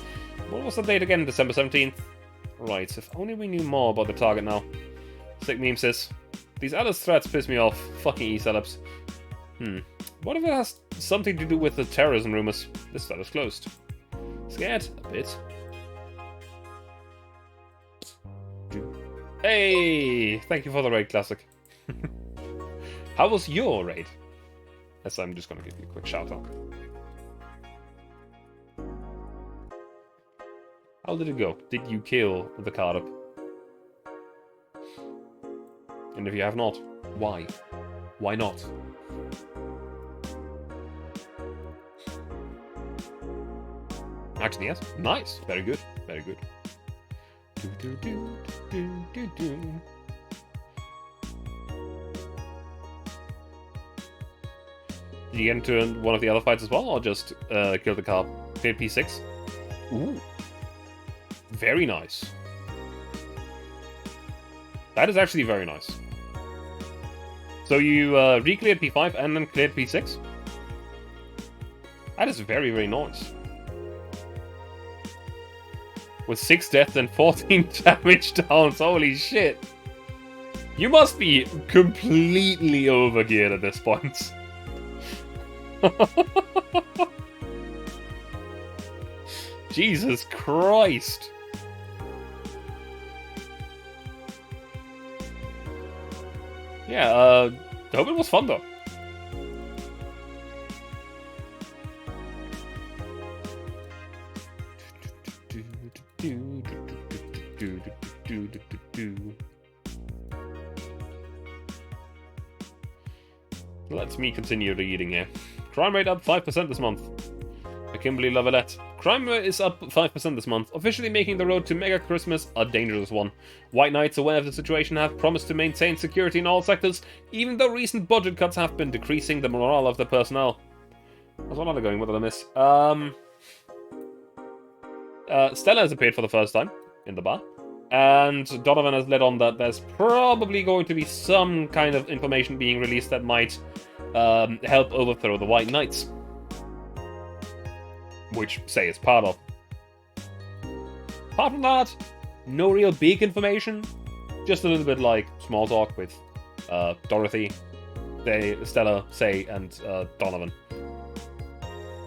What was the date again? December 17th? Right, if only we knew more about the target now. Sick meme says, these Alice threats piss me off. Fucking e-celebs. What if it has something to do with the terrorism rumors? This side is closed. Scared? A bit. Hey! Thank you for the raid, Classic. How was your raid? Yes, I'm just gonna give you a quick shout out. How did it go? Did you kill the card up? And if you have not, why? Why not? Actually, yes. Nice. Very good. Very good. Did you get into one of the other fights as well, or just kill the car? Cleared P6? Ooh. Very nice. That is actually very nice. So you re-cleared P5 and then cleared P6? That is very, very nice. With 6 deaths and 14 damage downs, holy shit. You must be completely overgeared at this point. Jesus Christ. Yeah, I hope it was fun though. Let me continue reading here. Crime rate up 5% this month. By Kimberly Lavalette. Crime rate is up 5% this month, officially making the road to Mega Christmas a dangerous one. White Knights, aware of the situation, have promised to maintain security in all sectors, even though recent budget cuts have been decreasing the morale of the personnel. That's one other going, what did I miss? Stella has appeared for the first time in the bar, and Donovan has led on that there's probably going to be some kind of information being released that might help overthrow the White Knights. Which, say, it's part of. Apart from that, no real big information. Just a little bit like small talk with Dorothy, Stella, Say, and Donovan.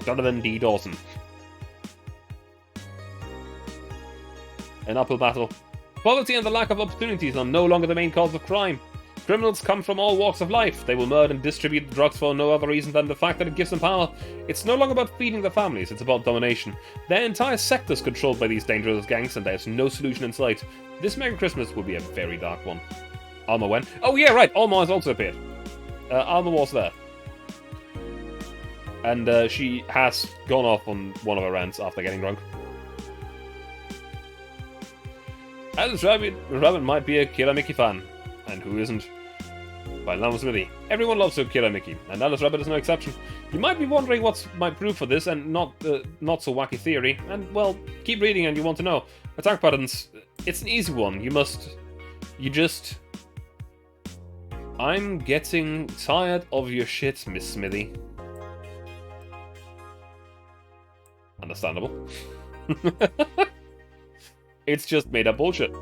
Donovan D. Dawson. An uphill battle. Poverty and the lack of opportunities are no longer the main cause of crime. Criminals come from all walks of life. They will murder and distribute drugs for no other reason than the fact that it gives them power. It's no longer about feeding their families, it's about domination. Their entire sector is controlled by these dangerous gangs, and there's no solution in sight. This Merry Christmas will be a very dark one. Alma when? Oh yeah, right, Alma has also appeared. Alma was there. And she has gone off on one of her rants after getting drunk. Alice Rabbit might be a Killer Mickey fan. And who isn't? By Lama Smithy. Everyone loves Killer Mickey, and Alice Rabbit is no exception. You might be wondering what's my proof for this and not so wacky theory, and well, keep reading and you want to know. Attack patterns, it's an easy one. I'm getting tired of your shit, Miss Smithy. Understandable. It's just made up bullshit.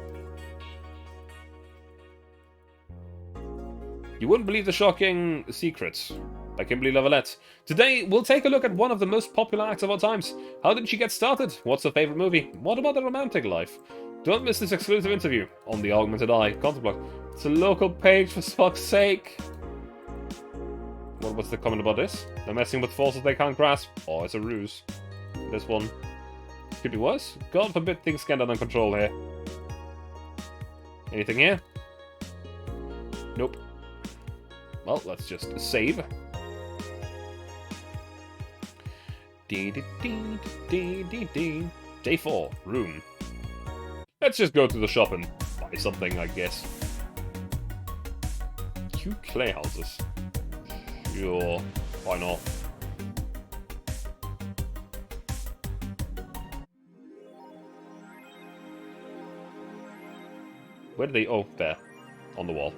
You wouldn't believe the shocking secrets by Kimberly Lavalette. Today, we'll take a look at one of the most popular acts of our times. How did she get started? What's her favorite movie? What about the romantic life? Don't miss this exclusive interview on the Augmented Eye content block. It's a local page, for fuck's sake. What's the comment about this? They're messing with forces they can't grasp. Oh, it's a ruse. This one could be worse. God forbid things get under control here. Anything here? Nope. Well, let's just save. Day 4, room. Let's just go to the shop and buy something, I guess. Cute clay houses. Sure, why not? Where did they... Oh, there. On the wall.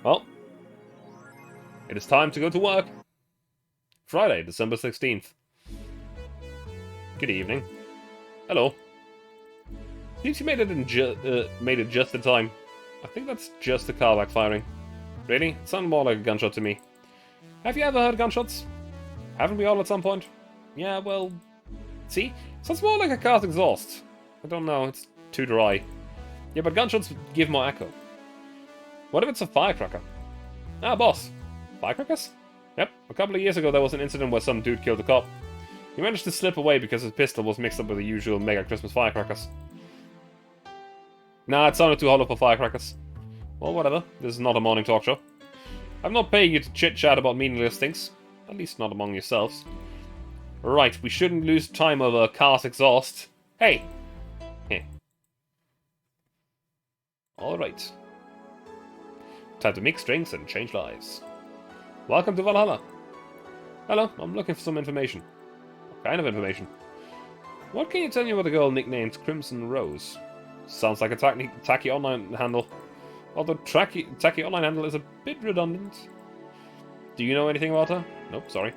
Well, it is time to go to work. Friday, December 16th. Good evening. Hello. Seems you made it just in time. I think that's just the car backfiring. Really? It sounded more like a gunshot to me. Have you ever heard gunshots? Haven't we all at some point? Yeah, well... See? Sounds more like a car's exhaust. I don't know, it's too dry. Yeah, but gunshots give more echo. What if it's a firecracker? Ah, boss. Firecrackers? Yep, a couple of years ago there was an incident where some dude killed a cop. He managed to slip away because his pistol was mixed up with the usual mega Christmas firecrackers. Nah, it sounded too hollow for firecrackers. Well, whatever. This is not a morning talk show. I'm not paying you to chit-chat about meaningless things. At least not among yourselves. Right, we shouldn't lose time over a car's exhaust. Hey! Heh. Alright. Time to mix drinks and change lives. Welcome to Valhalla. Hello, I'm looking for some information. What kind of information? What can you tell me about a girl nicknamed Crimson Rose? Sounds like a tacky online handle. Although tacky online handle is a bit redundant. Do you know anything about her? Nope, sorry.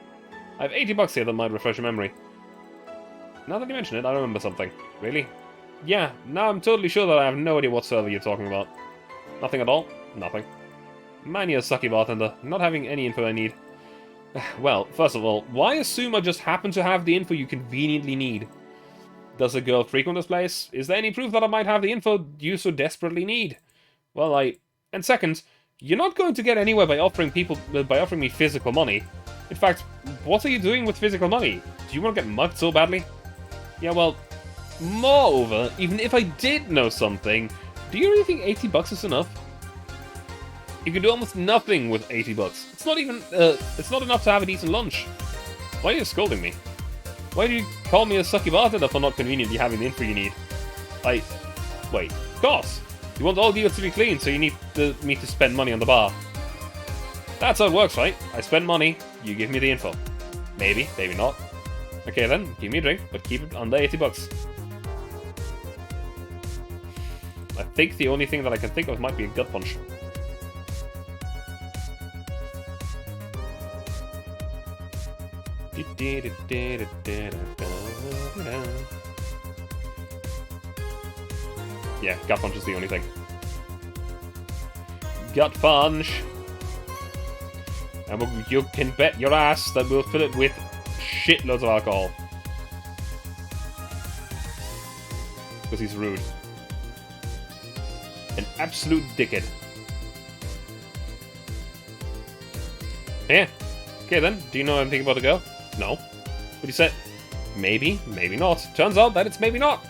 I have 80 bucks here that might refresh your memory. Now that you mention it, I remember something. Really? Yeah, now I'm totally sure that I have no idea what server you're talking about. Nothing at all? Nothing. Man, you're a sucky bartender. Not having any info I need. Well, first of all, why assume I just happen to have the info you conveniently need? Does a girl frequent this place? Is there any proof that I might have the info you so desperately need? Well, And second, you're not going to get anywhere by offering me physical money. In fact, what are you doing with physical money? Do you want to get mugged so badly? Yeah, well, moreover, even if I did know something, do you really think 80 bucks is enough? You can do almost nothing with 80 bucks. It's not even, it's not enough to have a decent lunch. Why are you scolding me? Why do you call me a sucky bartender for not conveniently having the info you need? Wait, of course. You want all deals to be clean, so you need me to spend money on the bar. That's how it works, right? I spend money, you give me the info. Maybe, maybe not. Okay then, give me a drink, but keep it under 80 bucks. I think the only thing that I can think of might be a gut punch. Yeah, gut punch is the only thing. Gut punch! And you can bet your ass that we'll fill it with shitloads of alcohol. Because he's rude. An absolute dickhead. Yeah. Okay then, do you know anything about the girl? No. But he said, maybe, maybe not. Turns out that it's maybe not.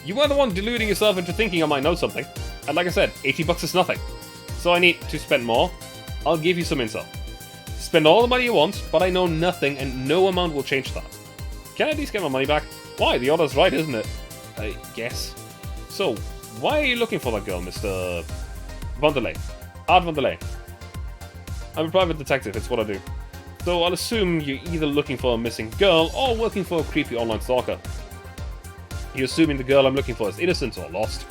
You were the one deluding yourself into thinking I might know something. And like I said, 80 bucks is nothing. So I need to spend more. I'll give you some intel. Spend all the money you want, but I know nothing and no amount will change that. Can I at least get my money back? Why? The order's right, isn't it? I guess. So, why are you looking for that girl, Mr. Vanderlei? Art Vanderlei. I'm a private detective, it's what I do. So I'll assume you're either looking for a missing girl or working for a creepy online stalker. You're assuming the girl I'm looking for is innocent or lost.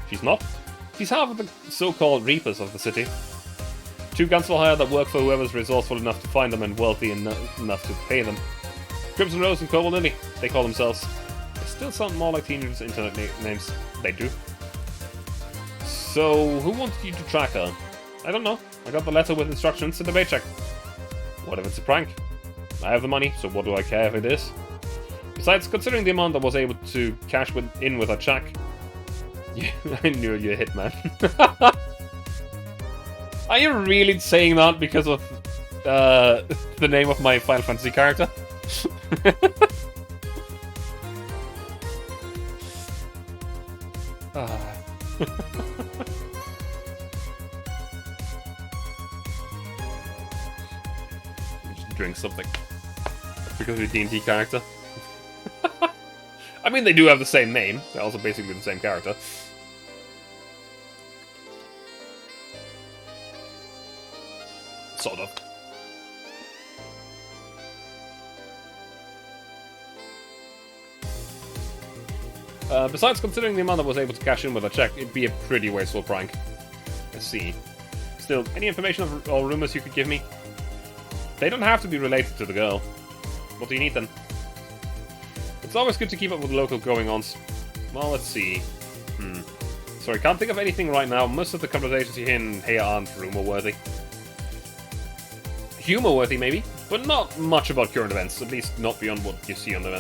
She's not. She's half of the so-called Reapers of the city. 2 guns for hire that work for whoever's resourceful enough to find them and wealthy enough to pay them. Crimson Rose and Cobalt Lily, they call themselves. They still sound more like teenagers' internet names. They do. So, who wanted you to track her? I don't know. I got the letter with instructions and the paycheck. What if it's a prank? I have the money, so what do I care if it is? Besides, considering the amount I was able to cash in with a check... Yeah, I knew you're a hitman. Are you really saying that because of the name of my Final Fantasy character? Just drink something. Because of your D&D character. I mean, they do have the same name. They're also basically the same character. Sort of. Besides, considering the amount I was able to cash in with a check, it'd be a pretty wasteful prank. Let's see. Still, any information or rumors you could give me? They don't have to be related to the girl. What do you need then? It's always good to keep up with local going-ons. Well, let's see. So Sorry, can't think of anything right now. Most of the conversations you hear in here aren't rumor-worthy. Humor-worthy, maybe, but not much about current events, at least not beyond what you see on the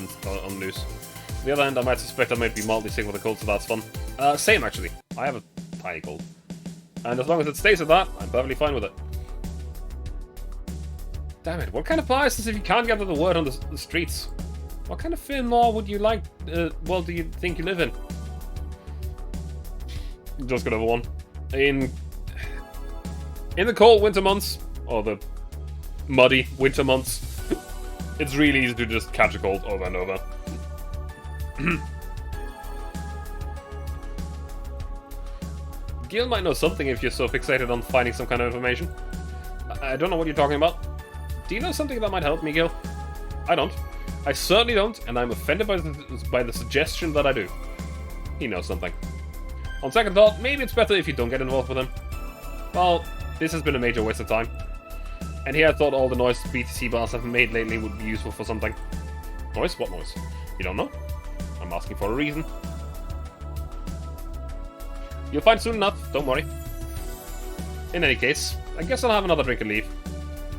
news. On the other hand, I might suspect I might be mildly sick with a cold, so that's fun. Same, actually. I have a tiny cold. And as long as it stays at that, I'm perfectly fine with it. Damn it, what kind of bias is if you can't gather the word on the streets? What kind of film law would you like, world do you think you live in? Just got over one. In the cold winter months, or the muddy winter months, it's really easy to just catch a cold over and over. Gil might know something if you're so fixated on finding some kind of information. I don't know what you're talking about. Do you know something that might help me, Gil? I don't. I certainly don't, and I'm offended by the suggestion that I do. He knows something. On second thought, maybe it's better if you don't get involved with him. Well, this has been a major waste of time. And here I thought all the noise BTC bars have made lately would be useful for something. Noise? What noise? You don't know? I'm asking for a reason. You'll find soon enough, don't worry. In any case, I guess I'll have another drink and leave.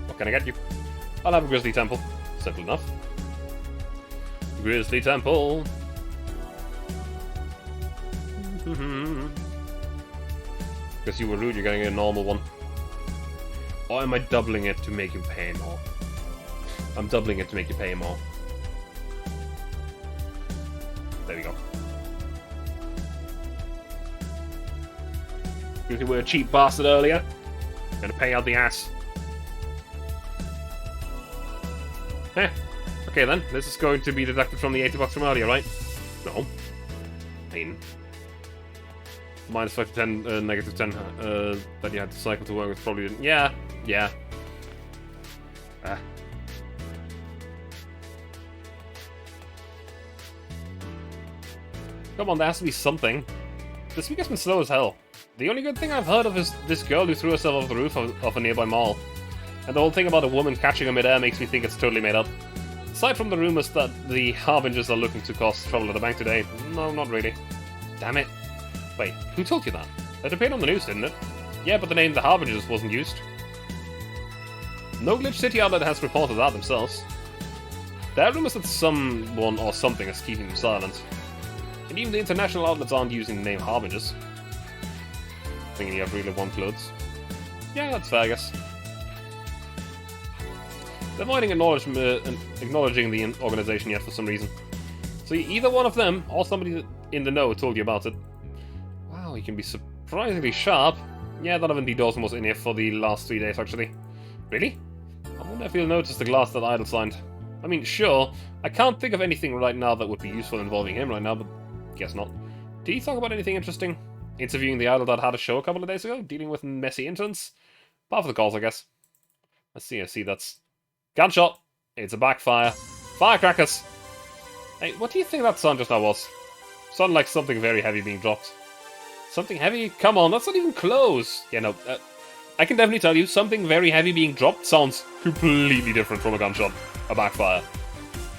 What can I get you? I'll have a Grizzly Temple. Simple enough. Grizzly Temple. Because you were rude, you're getting a normal one. Or am I doubling it to make you pay more? I'm doubling it to make you pay more. There we go. You were a cheap bastard earlier. Gonna pay out the ass. Eh. Okay then, this is going to be deducted from the 80 bucks from earlier, right? No. I mean... minus 5 to 10, negative 10, that you had to cycle to work with probably didn't... Yeah. Come on, there has to be something. This week has been slow as hell. The only good thing I've heard of is this girl who threw herself off the roof of a nearby mall. And the whole thing about a woman catching her mid-air makes me think it's totally made up. Aside from the rumors that the Harbingers are looking to cause trouble at the bank today, no, not really. Damn it. Wait, who told you that? That appeared on the news, didn't it? Yeah, but the name The Harbingers wasn't used. No Glitch City outlet has reported that themselves. There are rumors that someone or something is keeping them silent. And even the international outlets aren't using the name Harbingers. Thinking you have really warm clothes. Yeah, that's fair, I guess. They're avoiding acknowledging the organization yet for some reason. So either one of them, or somebody in the know told you about it. Wow, you can be surprisingly sharp. Yeah, Donovan D. Dawson was in here for the last 3 days, actually. Really? I wonder if you'll notice the glass that Idle signed. I mean, sure, I can't think of anything right now that would be useful involving him right now, but guess not. Did he talk about anything interesting? Interviewing the Idle that had a show a couple of days ago? Dealing with messy interns? Part of the calls, I guess. I see, that's... Gunshot! It's a backfire. Firecrackers! Hey, what do you think that sound just now was? Sounded like something very heavy being dropped. Something heavy? Come on, that's not even close! Yeah, no, I can definitely tell you, something very heavy being dropped sounds completely different from a gunshot, a backfire,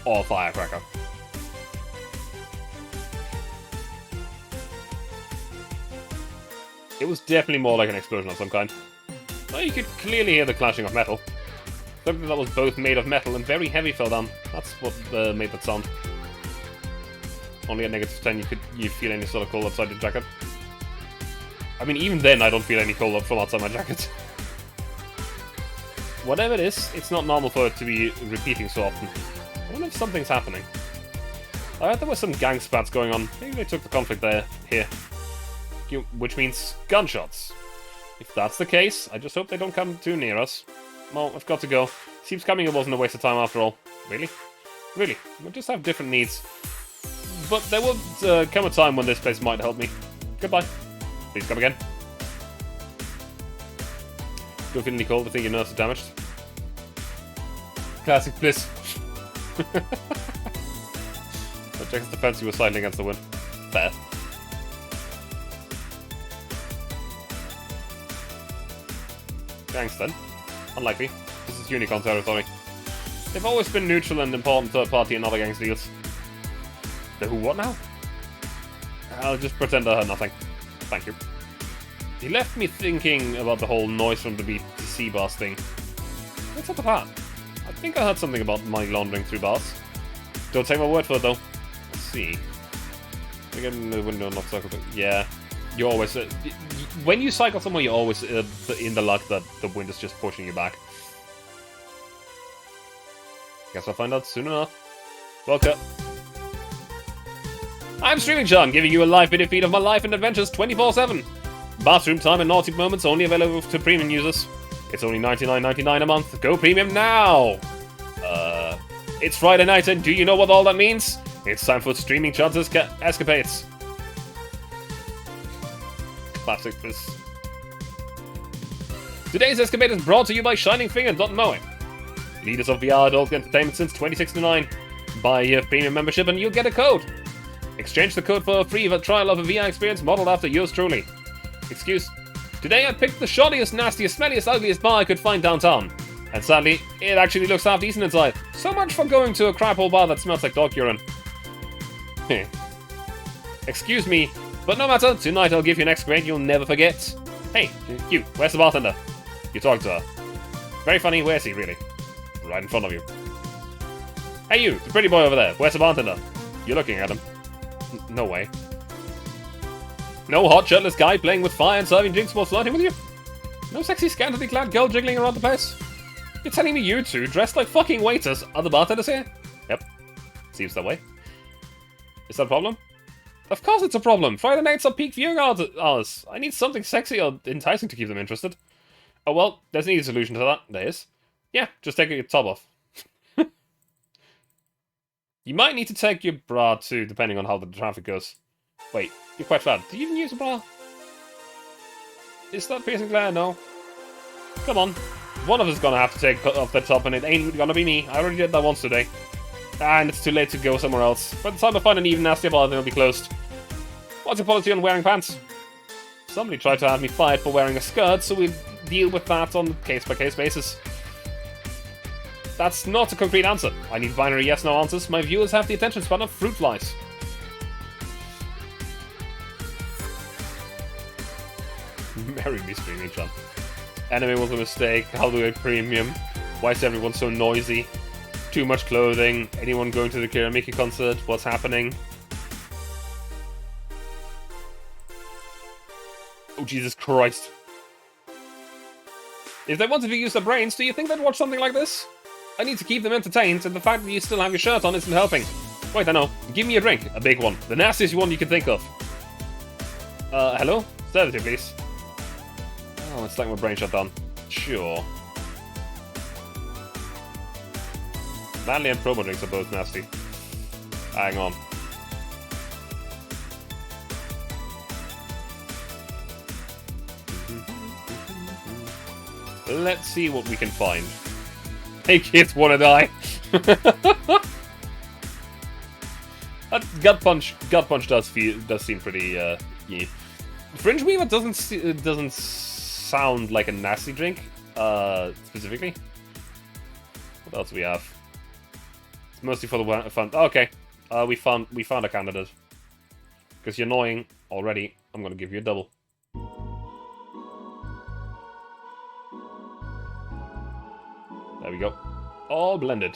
or a firecracker. It was definitely more like an explosion of some kind. Well, you could clearly hear the clashing of metal. Something that was both made of metal and very heavy fell down. That's what made that sound. Only at negative 10 you feel any sort of cold outside your jacket. I mean, even then I don't feel any cold from outside my jacket. Whatever it is, it's not normal for it to be repeating so often. I wonder if something's happening. I heard there were some gang spats going on. Maybe they took the conflict here. Which means gunshots. If that's the case, I just hope they don't come too near us. Well, I've got to go. Seems coming it wasn't a waste of time after all. Really? Really? We just have different needs. But there will come a time when this place might help me. Goodbye. Please come again. Don't feel any cold, I think your nerves are damaged. Classic bliss. But checks the fence you were sliding against the wind. Fair. Thanks then. Unlikely. This is Unicorn territory. They've always been neutral and important third party in other gangs' deals. The who what now? I'll just pretend I heard nothing. Thank you. He left me thinking about the whole noise from the BTC bars thing. What's up with that? I think I heard something about money laundering through bars. Don't take my word for it, though. Let's see. Again, the window not cycled. Yeah. You always... when you cycle somewhere, you're always in the luck that the wind is just pushing you back. Guess I'll find out soon enough. Welcome. I'm Streaming John, giving you a live video feed of my life and adventures 24/7. Bathroom time and naughty moments only available to premium users. It's only $99.99 a month. Go premium now! It's Friday night, and do you know what all that means? It's time for Streaming John's escapades. Classic this. Today's escapade is brought to you by Shining Finger Moe. Leaders of VR adult entertainment since 2069. Buy a premium membership and you'll get a code. Exchange the code for a free trial of a VR experience modeled after yours truly. Excuse. Today I picked the shoddiest, nastiest, smelliest, ugliest bar I could find downtown. And sadly, it actually looks half decent inside. So much for going to a crap hole bar that smells like dog urine. Excuse me, but no matter, tonight I'll give you an experience you'll never forget. Hey, you, where's the bartender? You talked to her. Very funny, where's he really? Right in front of you. Hey you, the pretty boy over there, where's the bartender? You're looking at him. No way. No hot shirtless guy playing with fire and serving drinks while flirting with you? No sexy scantily clad girl jiggling around the place? You're telling me you two, dressed like fucking waiters, are the bartenders here? Yep. Seems that way. Is that a problem? Of course it's a problem. Friday nights are peak viewing hours. I need something sexy or enticing to keep them interested. Oh well, there's an easy solution to that. There is. Yeah, just take your top off. You might need to take your bra too, depending on how the traffic goes. Wait, you're quite fat. Do you even use a bra? Is that piercing glare? No. Come on. One of us is gonna have to take off the top, and it ain't gonna be me. I already did that once today. And it's too late to go somewhere else. By the time I find an even nastier bar, then it'll be closed. What's your policy on wearing pants? Somebody tried to have me fired for wearing a skirt, so we'll deal with that on a case-by-case basis. That's not a concrete answer. I need binary yes-no answers. My viewers have the attention span of fruit flies. Marry me, Streaming John. Anime was a mistake. How do I premium? Why is everyone so noisy? Too much clothing. Anyone going to the Kira Miki concert? What's happening? Oh, Jesus Christ. If they wanted to use their brains, do you think they'd watch something like this? I need to keep them entertained, and the fact that you still have your shirt on isn't helping. Wait, I know. Give me a drink. A big one. The nastiest one you can think of. Hello? Service, please. Oh, it's like my brain shut down. Sure. Manly and promo drinks are both nasty. Hang on. Let's see what we can find. Hey kids, wanna die? That gut punch does seem pretty yeah. Fringe Weaver doesn't sound like a nasty drink, specifically. What else do we have? It's mostly for the fun. Oh, okay, we found a candidate. Because you're annoying already, I'm gonna give you a double. There we go. All blended.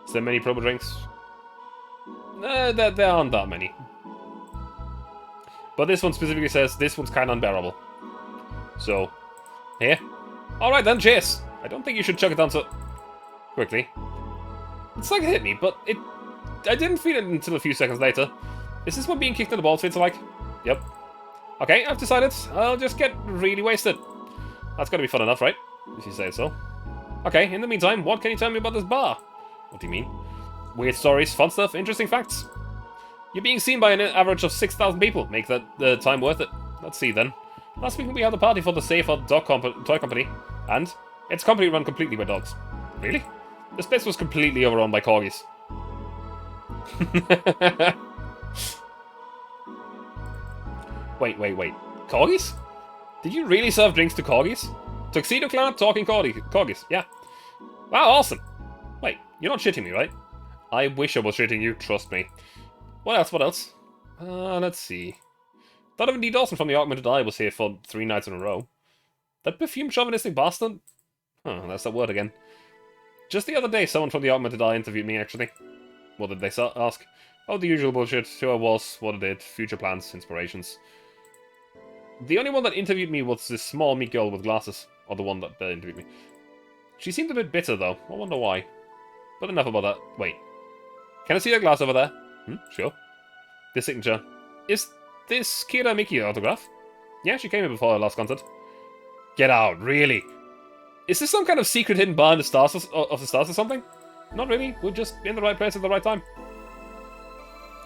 Is there many promo drinks? There aren't that many. But this one specifically says this one's kind of unbearable. So, here. Alright then, cheers! I don't think you should chug it down so quickly. It's like it hit me, but I didn't feel it until a few seconds later. Is this what being kicked in the balls feels like? Yep. Okay, I've decided. I'll just get really wasted. That's gotta be fun enough, right? If you say so. Okay, in the meantime, what can you tell me about this bar? What do you mean? Weird stories, fun stuff, interesting facts. You're being seen by an average of 6,000 people. Make that the time worth it. Let's see then. Last week we had a party for the Safer Dog Toy Company, and it's a company run completely by dogs. Really? This place was completely overrun by corgis. Wait. Corgis? Did you really serve drinks to corgis? Tuxedo Clan talking corgis, yeah. Wow, awesome. Wait, you're not shitting me, right? I wish I was shitting you, trust me. What else? Let's see. Donovan D. Dawson from the Augmented Eye was here for 3 nights in a row. That perfumed chauvinistic bastard? Oh, that's that word again. Just the other day, someone from the Augmented Eye interviewed me, actually. What did they ask? Oh, the usual bullshit. Who I was, what I did, future plans, inspirations. The only one that interviewed me was this small meat girl with glasses. Or the one that interviewed me. She seemed a bit bitter, though. I wonder why. But enough about that. Wait. Can I see that glass over there? Sure. This signature. Is this Kira Miki autograph? Yeah, she came here before our last concert. Get out, really? Is this some kind of secret hidden bar in the stars of the stars or something? Not really. We're just in the right place at the right time.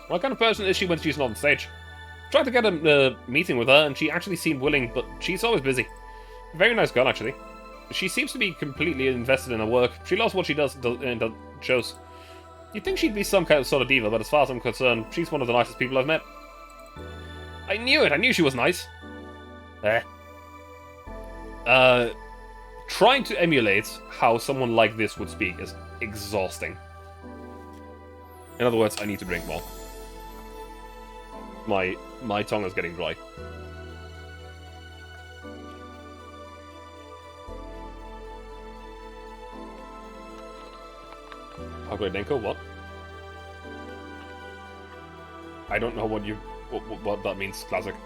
What kind of person is she when she's not on stage? Tried to get a meeting with her, and she actually seemed willing, but she's always busy. Very nice girl, actually. She seems to be completely invested in her work. She loves what she does in shows. You'd think she'd be some kind of sort of diva, but as far as I'm concerned, she's one of the nicest people I've met. I knew it! I knew she was nice! Trying to emulate how someone like this would speak is exhausting. In other words, I need to drink more. My tongue is getting dry. Ugly Denko, what? I don't know what that means, classic.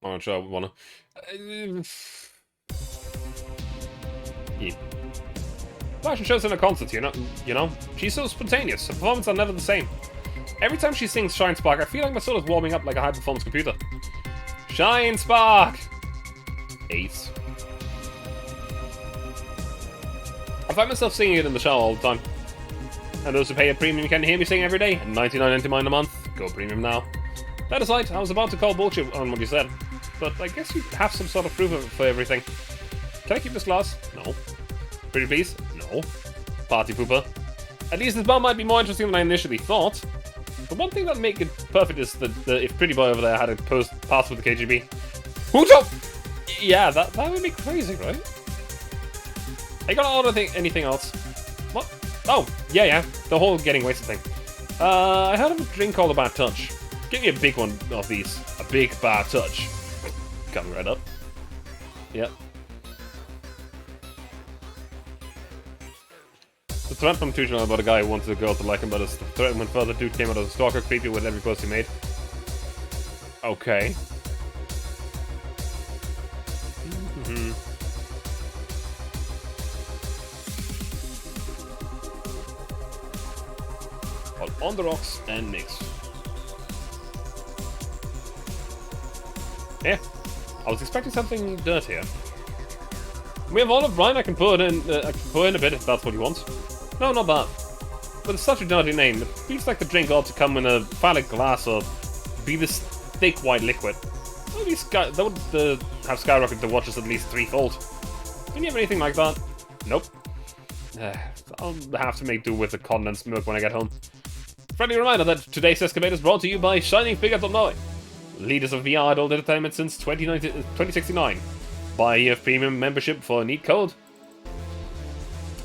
I'm not sure I wanna. Yeah. Fashion shows in a concert, you know? She's so spontaneous. Her performances are never the same. Every time she sings Shine Spark, I feel like my soul is warming up like a high-performance computer. Shine Spark! Ace. I find myself singing it in the shower all the time. And those who pay a premium can hear me sing every day. At $99.99 a month. Go premium now. That aside, I was about to call bullshit on what you said. But I guess you have some sort of proof of it for everything. Can I keep this glass? No. Pretty please? No. Party pooper. At least this bar might be more interesting than I initially thought. The one thing that'd make it perfect is that if Pretty Boy over there had a pass with the KGB. Who's up? Yeah, that would be crazy, right? Are you gonna order anything else? What? Oh, yeah. The whole getting wasted thing. I heard of a drink called a Bad Touch. Give me a big one of these. A big Bad Touch. Coming right up. Yep. The threat from Tuchel about a guy who wanted a girl to like him, but as the threat went further, dude came out as a stalker, creepy with every post he made. Okay. Well, on the rocks and mix. Yeah, I was expecting something dirtier. We have olive brine. I can put in a bit if that's what you want. No, not that. But it's such a dirty name. It feels like the drink ought to come in a phallic glass or be this thick white liquid. That would have skyrocketed the watches at least threefold. Don't you have anything like that? Nope. I'll have to make do with the condensed milk when I get home. Friendly reminder that today's escapade is brought to you by ShiningFigure.noi, leaders of VR adult entertainment since 2069. Buy a year of premium membership for a neat code.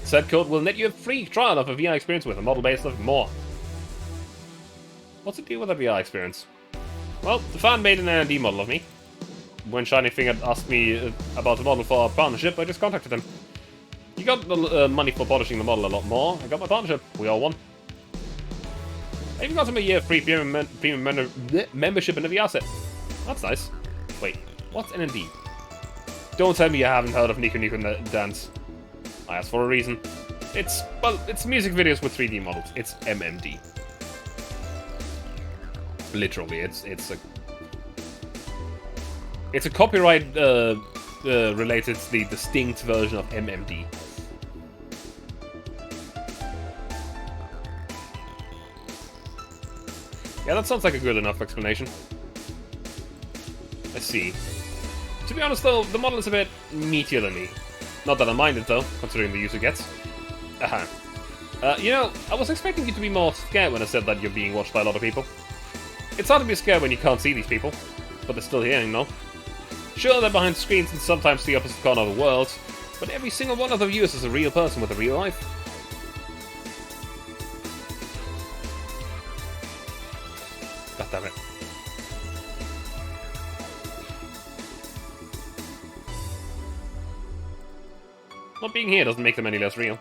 Said code will net you a free trial of a VR experience with a model based of more. What's the deal with a VR experience? Well, the fan made an R&D model of me. When Shining Finger asked me about the model for our partnership, I just contacted him. He got the money for polishing the model a lot more. I got my partnership. We all won. I even got him a year free premium membership in the VR set. That's nice. Wait, what's NND? Don't tell me you haven't heard of Nico Nico Dance. I asked for a reason. It's music videos with 3D models. It's MMD. Literally, it's a copyright related to the distinct version of MMD. Yeah, that sounds like a good enough explanation. Let's see. To be honest though, the model is a bit meatier than me. Not that I mind it though, considering the use it gets. Aha. You know, I was expecting you to be more scared when I said that you're being watched by a lot of people. It's hard to be scared when you can't see these people, but they're still here, you know? Sure, they're behind screens and sometimes the opposite corner of the world, but every single one of the viewers is a real person with a real life. God damn it. Not being here doesn't make them any less real.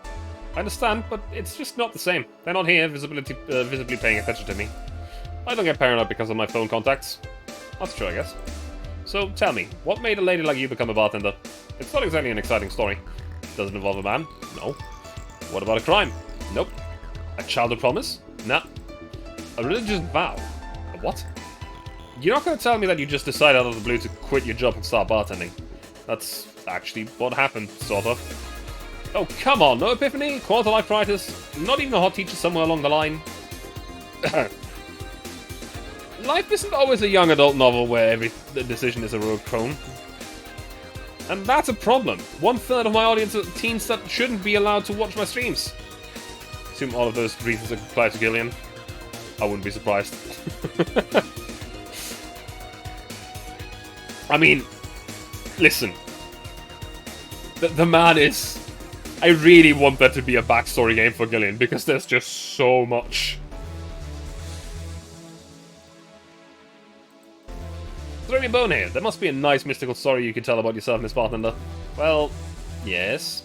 I understand, but it's just not the same. They're not here, visibly paying attention to me. I don't get paranoid because of my phone contacts. That's true, I guess. So, tell me, what made a lady like you become a bartender? It's not exactly an exciting story. Does it involve a man? No. What about a crime? Nope. A childhood promise? Nah. A religious vow? A what? You're not going to tell me that you just decided out of the blue to quit your job and start bartending. That's actually what happened, sort of. Oh, come on, no epiphany, quarter-life crisis, not even a hot teacher somewhere along the line. Life isn't always a young adult novel where every decision is a road crone. And that's a problem. 1/3 of my audience are teens that shouldn't be allowed to watch my streams. Assume all of those reasons apply to Gillian. I wouldn't be surprised. I mean, listen. The man is... I really want there to be a backstory game for Gillian, because there's just so much. Throw me a bone here. There must be a nice mystical story you can tell about yourself, Miss Bartender. Well, yes.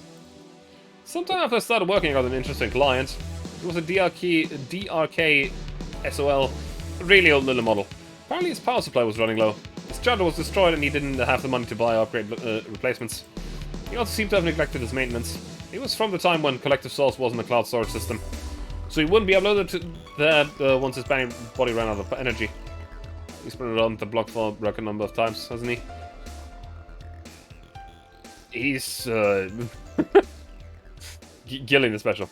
Sometime after I started working, I got an interesting client. It was a DRK SOL, a really old little model. Apparently his power supply was running low. His charger was destroyed and he didn't have the money to buy upgrade replacements. He also seemed to have neglected his maintenance. It was from the time when Collective Source wasn't a cloud storage system. So he wouldn't be uploaded to there once his body ran out of energy. He's been around the block for a record number of times, hasn't he? He's, Gillian is special.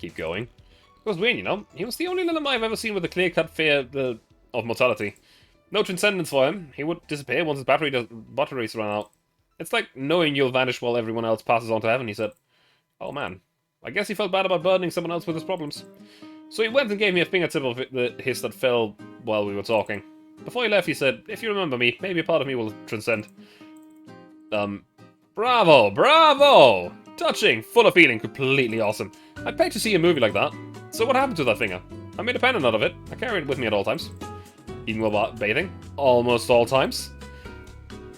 Keep going. It was weird, you know? He was the only little I've ever seen with a clear-cut fear of mortality. No transcendence for him. He would disappear once his batteries ran out. It's like knowing you'll vanish while everyone else passes on to heaven, he said. Oh man. I guess he felt bad about burdening someone else with his problems. So he went and gave me a fingertip of his that fell while we were talking. Before he left, he said, if you remember me, maybe a part of me will transcend. Bravo! Bravo! Touching, full of feeling, completely awesome. I'd pay to see a movie like that. So what happened to that finger? I made a pendant out of it. I carry it with me at all times. Even while bathing. Almost all times.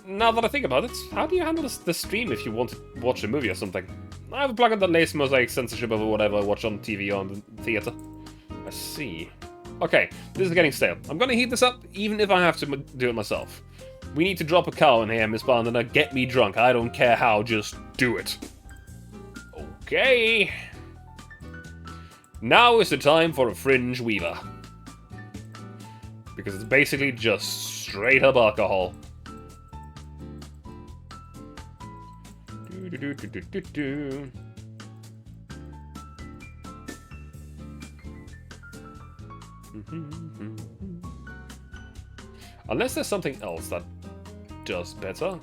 Now that I think about it, how do you handle the stream if you want to watch a movie or something? I have a plugin that lays mosaic censorship over whatever I watch on TV or in the theatre. I see. Okay, this is getting stale. I'm gonna heat this up, even if I have to do it myself. We need to drop a cow in here, Miss Bartender. Get me drunk. I don't care how, just do it. Okay. Now is the time for a fringe weaver. Because it's basically just straight up alcohol. Unless there's something else that does better.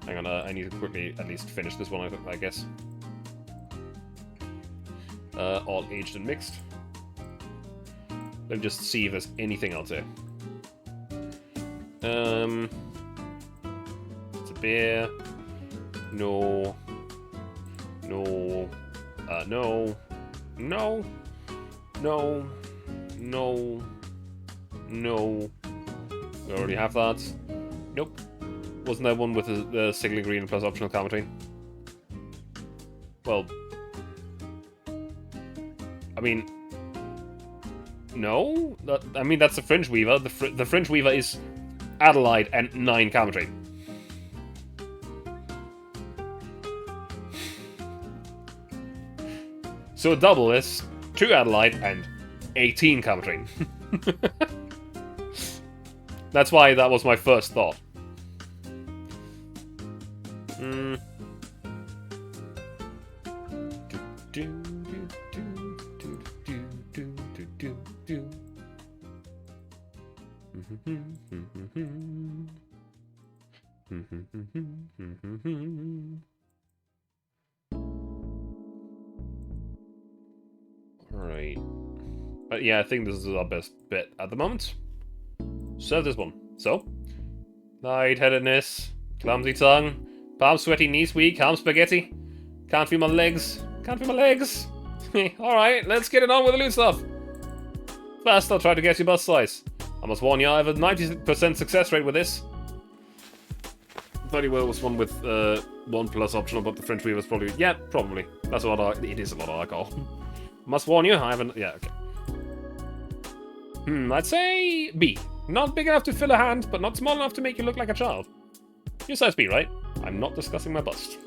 Hang on, I need to quickly at least finish this one, I guess. All aged and mixed. Let me just see if there's anything else here. It's a beer. No. No. No. No. No. No. No. We already have that. Nope. Wasn't there one with the single ingredient plus optional commentary? Well... I mean... No? I mean, that's the Fringe Weaver. The Fringe Weaver is Adelaide and 9 commentary. So a double is 2 Adelaide and 18 commentary. That's why that was my first thought. Alright. But yeah, I think this is our best bet at the moment. Serve this one. So, lightheadedness, clumsy tongue, palm sweaty, knees weak, arm spaghetti. Can't feel my legs. Can't feel my legs. Alright, let's get it on with the loot stuff. First, I'll try to guess your bust size. I must warn you, I have a 90% success rate with this. Bloody well was one with 1 plus optional, but the French Weaver's probably... Yeah, probably. That's a lot of... It is a lot of alcohol. Must warn you, I haven't... Yeah, okay. I'd say B. Not big enough to fill a hand, but not small enough to make you look like a child. You're size B, right? I'm not discussing my bust.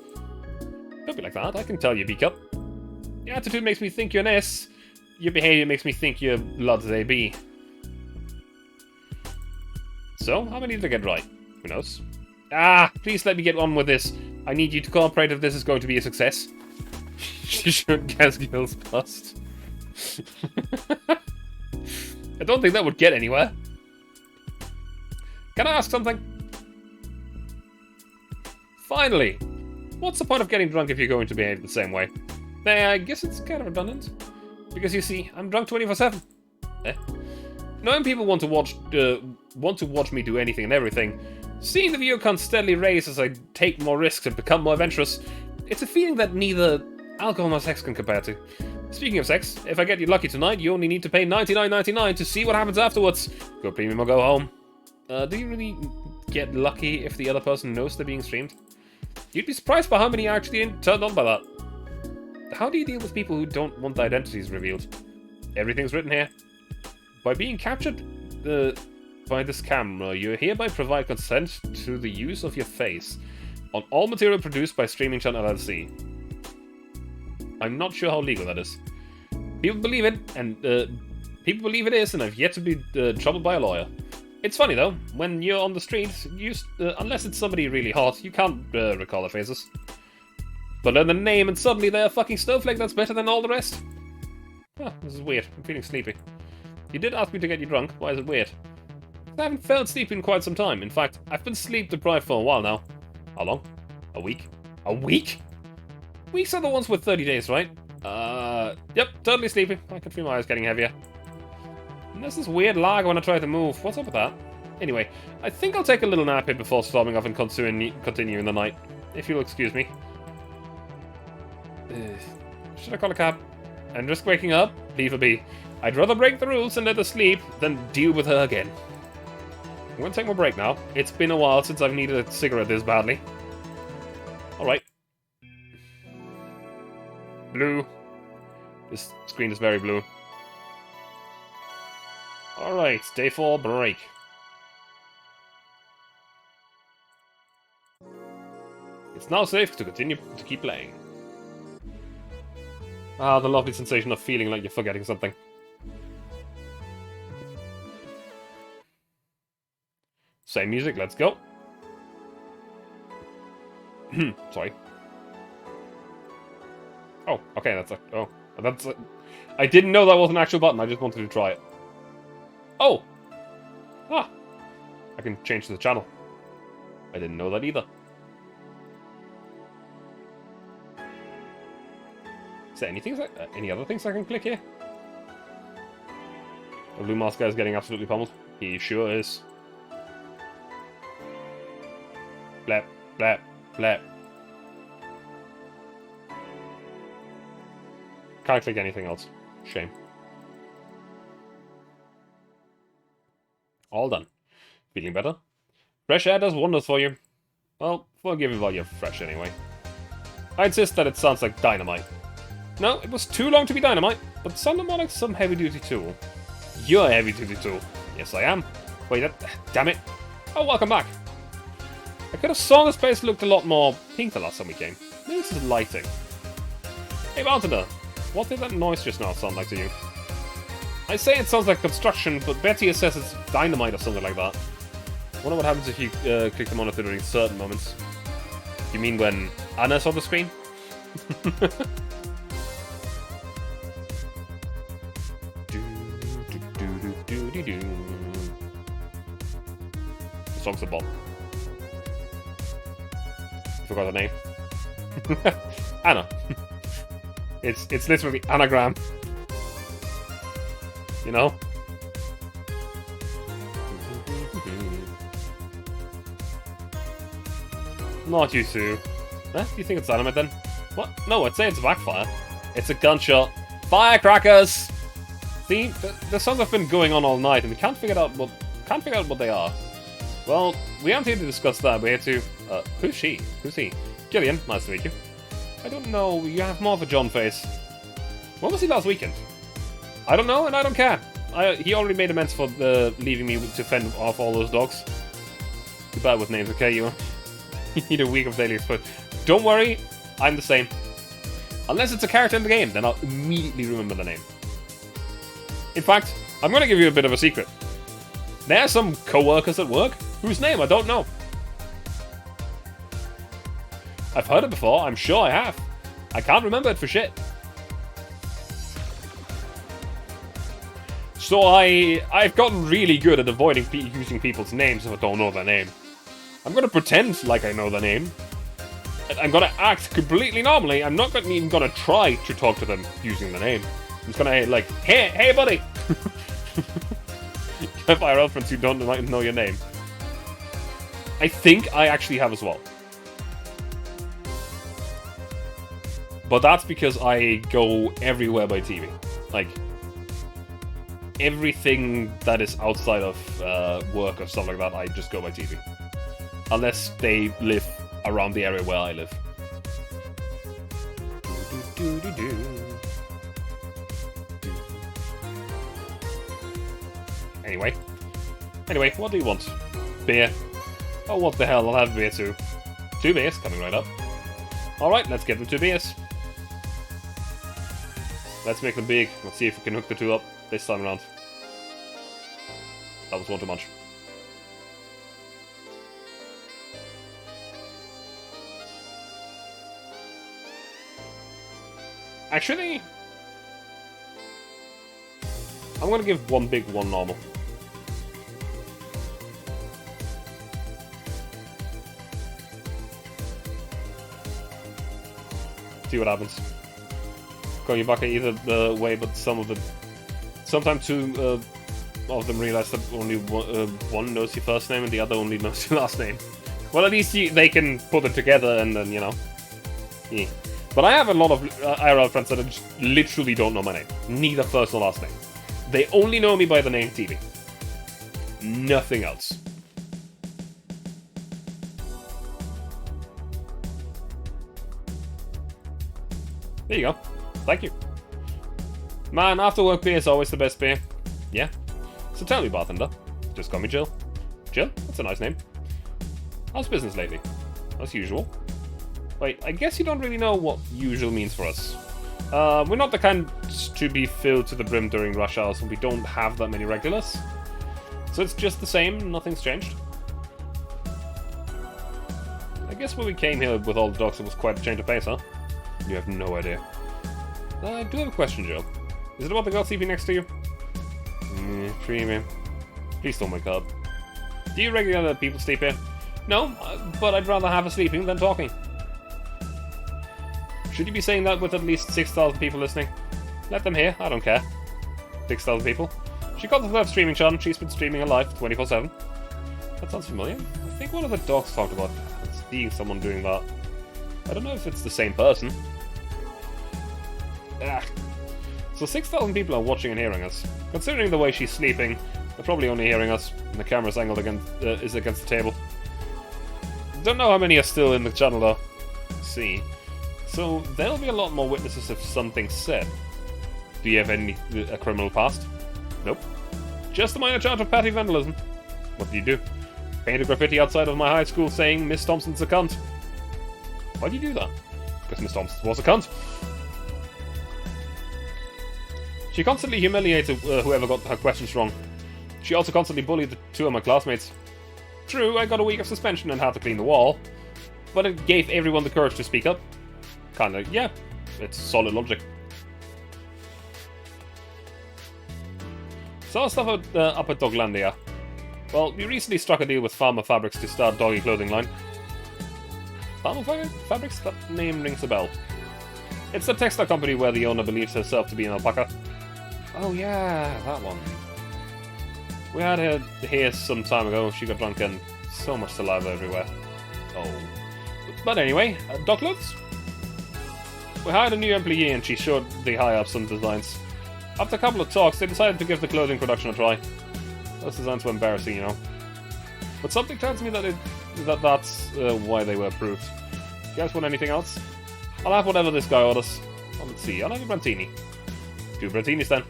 Don't be like that, I can tell you, B-cup. Your attitude makes me think you're an S. Your behavior makes me think you're blood's a B. So, how many did I get right? Who knows? Ah, please let me get on with this. I need you to cooperate if this is going to be a success. You should guess Gil's bust. I don't think that would get anywhere. Can I ask something? Finally! What's the point of getting drunk if you're going to behave the same way? I guess it's kind of redundant. Because you see, I'm drunk 24/7. Knowing people want to watch me do anything and everything, seeing the viewer count steadily raise as I take more risks and become more adventurous, it's a feeling that neither alcohol nor sex can compare to. Speaking of sex, if I get you lucky tonight, you only need to pay $99.99 to see what happens afterwards. Go premium or go home. Do you really get lucky if the other person knows they're being streamed? You'd be surprised by how many are actually turned on by that. How do you deal with people who don't want their identities revealed? Everything's written here. By being captured by this camera, you hereby provide consent to the use of your face on all material produced by Streaming Channel LLC. I'm not sure how legal that is. People believe it, and people believe it is, and I've yet to be troubled by a lawyer. It's funny though, when you're on the street, unless it's somebody really hot, you can't recall their faces. But learn the name, and suddenly they're a fucking snowflake that's better than all the rest. Ah, this is weird. I'm feeling sleepy. You did ask me to get you drunk. Why is it weird? I haven't felt sleepy in quite some time. In fact, I've been sleep deprived for a while now. How long? A week? A week? Weeks are the ones with 30 days, right? Yep, totally sleepy. I can feel my eyes getting heavier. And there's this weird lag when I try to move. What's up with that? Anyway, I think I'll take a little nap here before storming off and continuing the night. If you'll excuse me. Should I call a cab? And risk waking up? Leave her be. I'd rather break the rules and let her sleep than deal with her again. I'm gonna take my break now. It's been a while since I've needed a cigarette this badly. Alright. Blue. This screen is very blue. Alright, day 4 break. It's now safe to continue to keep playing. Ah, the lovely sensation of feeling like you're forgetting something. Same music, let's go. Sorry. Oh, okay, that's a... Oh, that's a... I didn't know that was an actual button, I just wanted to try it. Oh! Ah! I can change the channel. I didn't know that either. Is there any other things I can click here? The blue mask guy is getting absolutely pummeled. He sure is. Blap, blap, blap. Can't click anything else. Shame. All done. Feeling better? Fresh air does wonders for you. Well, forgive me while you're fresh anyway. I insist that it sounds like dynamite. No, it was too long to be dynamite, but it sounded more like some heavy-duty tool. You're a heavy-duty tool. Yes, I am. Wait, damn it. Oh, welcome back. I could have sworn this place looked a lot more pink the last time we came. Maybe this is lighting. Hey, bartender. What did that noise just now sound like to you? I say it sounds like construction, but Betty says it's dynamite or something like that. I wonder what happens if you click the monitor during certain moments. You mean when Anna's on the screen? The song's a bop. I forgot her name. Anna. It's literally anagram. you know? Not you two. Huh? You think it's dynamite then? What? No, I'd say it's backfire. It's a gunshot. Firecrackers! See, the songs have been going on all night, and we can't figure out what they are. Well, we aren't here to discuss that. We're here to. Who's she? Who's he? Gillian, nice to meet you. I don't know. You have more of a John face. When was he last weekend? I don't know, and I don't care. He already made amends for leaving me to fend off all those dogs. Too bad with names, okay? You need a week of daily exposure. Don't worry, I'm the same. Unless it's a character in the game, then I'll immediately remember the name. In fact, I'm going to give you a bit of a secret. There are some co-workers at work whose name I don't know. I've heard it before, I'm sure I have. I can't remember it for shit. So I've gotten really good at avoiding using people's names if I don't know their name. I'm going to pretend like I know their name. I'm going to act completely normally. I'm not even going to try to talk to them using the name. I'm just going to like, hey buddy! If I reference who don't know your name. I think I actually have as well. But that's because I go everywhere by TV. Like, everything that is outside of work or stuff like that, I just go by TV. Unless they live around the area where I live. Anyway, what do you want? Beer? Oh, what the hell, I'll have beer too. 2 beers, coming right up. Alright, let's get them 2 beers. Let's make them big. Let's see if we can hook the 2 up this time around. That was one too much. Actually, I'm gonna give 1 big, 1 normal. See what happens. Going back either way, but sometimes 2 of them realize that only one knows your first name and the other only knows your last name. Well, at least they can put it together and then, you know. Yeah. But I have a lot of IRL friends that just literally don't know my name. Neither first or last name. They only know me by the name TV. Nothing else. There you go. Thank you. Man, after work beer is always the best beer. Yeah. So tell me, bartender. Just call me Jill. Jill? That's a nice name. How's business lately? As usual. Wait, I guess you don't really know what usual means for us. We're not the kind to be filled to the brim during rush hours, and we don't have that many regulars. So it's just the same, nothing's changed. I guess when we came here with all the dogs, it was quite a change of pace, huh? You have no idea. I do have a question, Jill. Is it about the girl sleeping next to you? Dreamy. Please don't wake up. Do you regularly let people sleep here? No, but I'd rather have her sleeping than talking. Should you be saying that with at least 6,000 people listening? Let them hear, I don't care. 6,000 people. She calls herself streaming Sean, she's been streaming her life 24/7. That sounds familiar. I think one of the dogs talked about seeing someone doing that. I don't know if it's the same person. Ugh. So 6,000 people are watching and hearing us. Considering the way she's sleeping, they're probably only hearing us, and the camera's angled is against the table. Don't know how many are still in the channel though. Let's see. So there'll be a lot more witnesses if something's said. Do you have a criminal past? Nope. Just a minor charge of petty vandalism. What do you do? Paint a graffiti outside of my high school saying Miss Thompson's a cunt. Why do you do that? Because Miss Thompson was a cunt. She constantly humiliated whoever got her questions wrong. She also constantly bullied 2 of my classmates. True, I got a week of suspension and had to clean the wall, but it gave everyone the courage to speak up. Kinda, yeah, it's solid logic. So stuff up at Doglandia. Well, we recently struck a deal with Farmer Fabrics to start doggy clothing line. Farmer Fabrics? That name rings a bell. It's a textile company where the owner believes herself to be an alpaca. Oh yeah, that one. We had her here some time ago. She got drunk and so much saliva everywhere. Oh. But anyway, Doc Lutz? We hired a new employee and she showed the high-ups some designs. After a couple of talks, they decided to give the clothing production a try. Those designs were embarrassing, you know. But something tells me that's why they were approved. You guys want anything else? I'll have whatever this guy orders. Oh, let's see, I'll have a Brantini. 2 Brantinis then.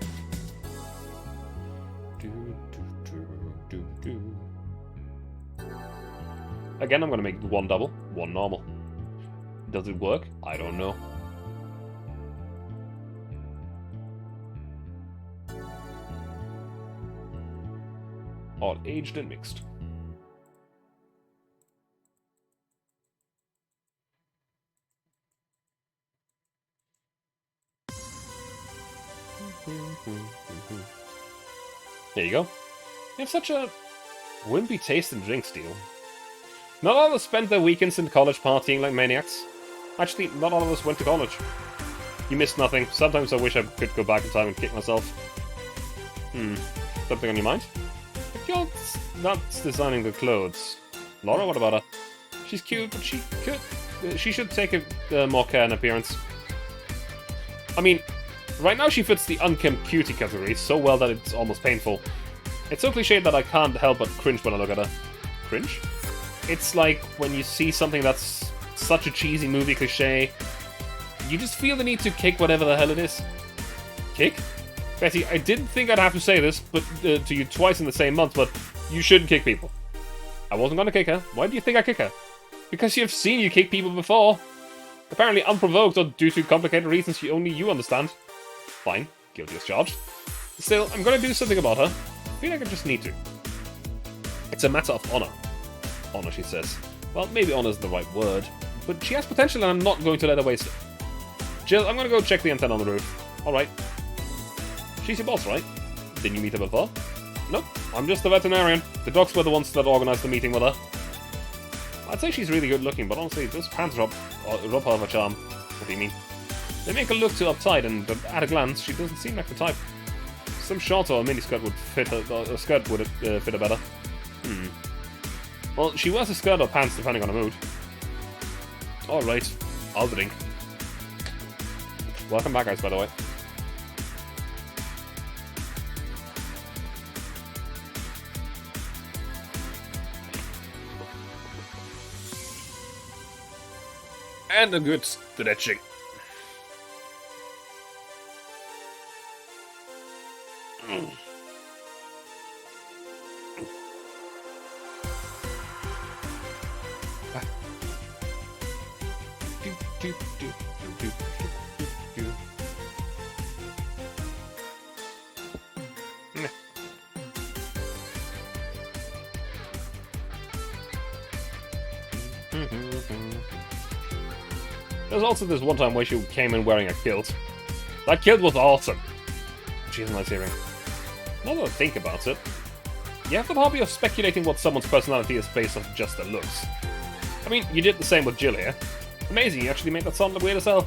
Again, I'm going to make 1 double, 1 normal. Does it work? I don't know. All aged and mixed. There you go. You have such a wimpy taste in drinks, Steel. Not all of us spent their weekends in college partying like maniacs. Actually, not all of us went to college. You missed nothing. Sometimes I wish I could go back in time and kick myself. Something on your mind? If you're not designing the clothes. Laura, what about her? She's cute, but she should take a more care in appearance. I mean, right now she fits the unkempt cutie category so well that it's almost painful. It's so cliched that I can't help but cringe when I look at her. Cringe? It's like when you see something that's such a cheesy movie cliche, you just feel the need to kick whatever the hell it is. Kick? Betty, I didn't think I'd have to say this but to you twice in the same month, but you shouldn't kick people. I wasn't gonna kick her. Why do you think I kick her? Because you've seen you kick people before. Apparently unprovoked or due to complicated reasons only you understand. Fine, guilty as charged. Still, I'm gonna do something about her. I feel like I just need to. It's a matter of honor. Honor, she says. Well, maybe honor's the right word, but she has potential and I'm not going to let her waste it. Jill, I'm gonna go check the antenna on the roof. Alright. She's your boss, right? Didn't you meet her before? Nope, I'm just the veterinarian. The docs were the ones that organized the meeting with her. I'd say she's really good looking, but honestly, those pants rob her of her charm. What do you mean? They make her look too uptight, and at a glance, she doesn't seem like the type. Some shorts or a miniskirt would fit her, or a skirt would fit her better. Well, she wears a skirt or pants depending on her mood. Alright, I'll drink. Welcome back, guys, by the way. And a good stretching. There's also this one time where she came in wearing a kilt. That kilt was awesome. She has a nice earring. Now that I think about it, you have the hobby of speculating what someone's personality is based on just their looks. I mean, you did the same with Jill here. Amazing, you actually made that sound look weird as hell.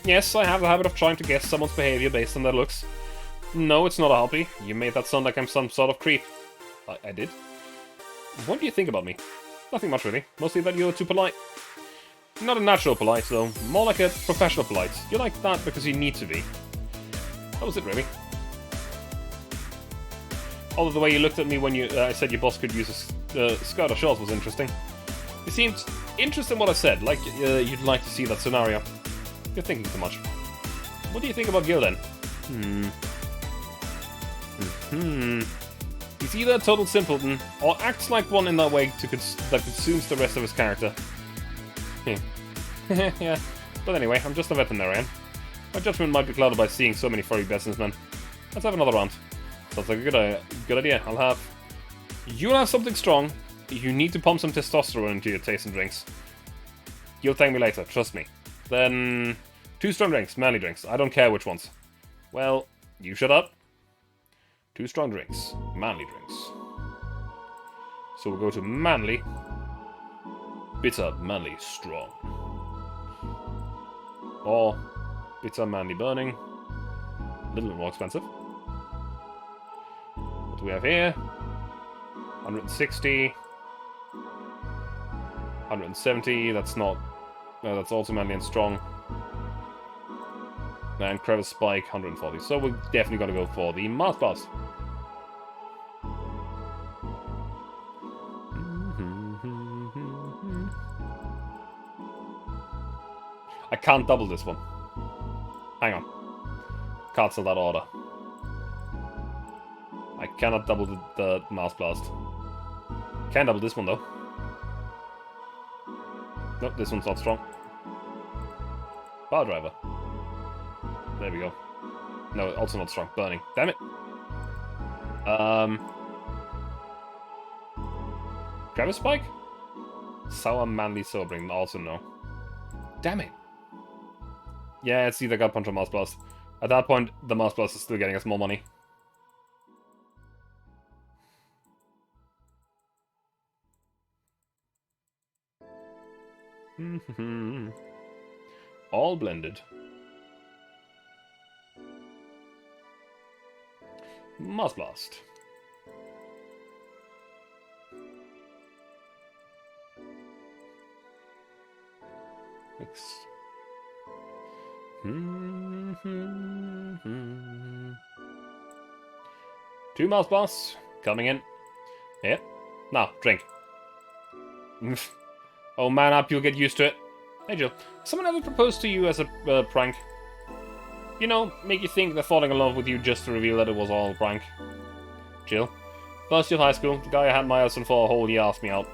Yes, I have the habit of trying to guess someone's behavior based on their looks. No, it's not a hobby. You made that sound like I'm some sort of creep. I did? What do you think about me? Nothing much, really. Mostly that you're too polite. Not a natural polite, though. More like a professional polite. You're like that because you need to be. That was it, really. Although the way you looked at me when you said your boss could use a skirt or shorts was interesting. You seemed interested in what I said, like you'd like to see that scenario. You're thinking too much. What do you think about Gil, then? He's either a total simpleton, or acts like one in that way that consumes the rest of his character. Yeah, but anyway, I'm just a veterinarian. My judgment might be clouded by seeing so many furry businessmen. Let's have another round. Sounds like a good idea. You'll have something strong. You need to pump some testosterone into your taste and drinks. You'll thank me later, trust me. Then 2 strong drinks, manly drinks. I don't care which ones. Well, you shut up. 2 strong drinks, manly drinks. So we'll go to manly. Bitter, manly, strong. Or bitter, manly, burning. A little bit more expensive. do we have here? 160. 170, that's not... No, that's also manly and strong. And crevice spike, 140. So we're definitely going to go for the Mars Blast. I can't double this one. Hang on. Cancel that order. I cannot double the Mars Blast. Can double this one though. Nope, this one's not strong. Power Driver. There we go. No, also not strong. Burning. Damn it. Crevice Spike? Sour Manly Sobering. Also no. Damn it. Yeah, it's either Gut Punch or Mars Blast. At that point, the Mars Blast is still getting us more money. All blended. Mars Blast. Mix. Two Mars Blasts coming in. Here. Now, drink. Oh, man up, you'll get used to it. Hey, Jill. Someone ever proposed to you as a prank? You know, make you think they're falling in love with you just to reveal that it was all a prank. Jill. First year of high school, the guy I had my husband for a whole year asked me out.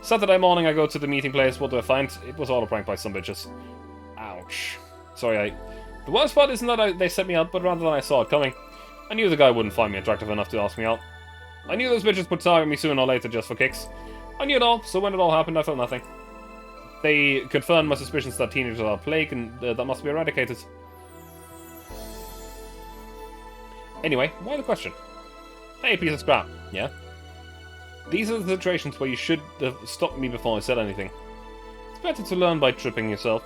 Saturday morning I go to the meeting place, what do I find? It was all a prank by some bitches. Ouch. Sorry, The worst part isn't that they set me up, but rather than I saw it coming. I knew the guy wouldn't find me attractive enough to ask me out. I knew those bitches would target me sooner or later just for kicks. I knew it all, so when it all happened I felt nothing. They confirmed my suspicions that teenagers are a plague and that must be eradicated. Anyway, why the question? Hey, piece of scrap. Yeah? These are the situations where you should have stopped me before I said anything. It's better to learn by tripping yourself.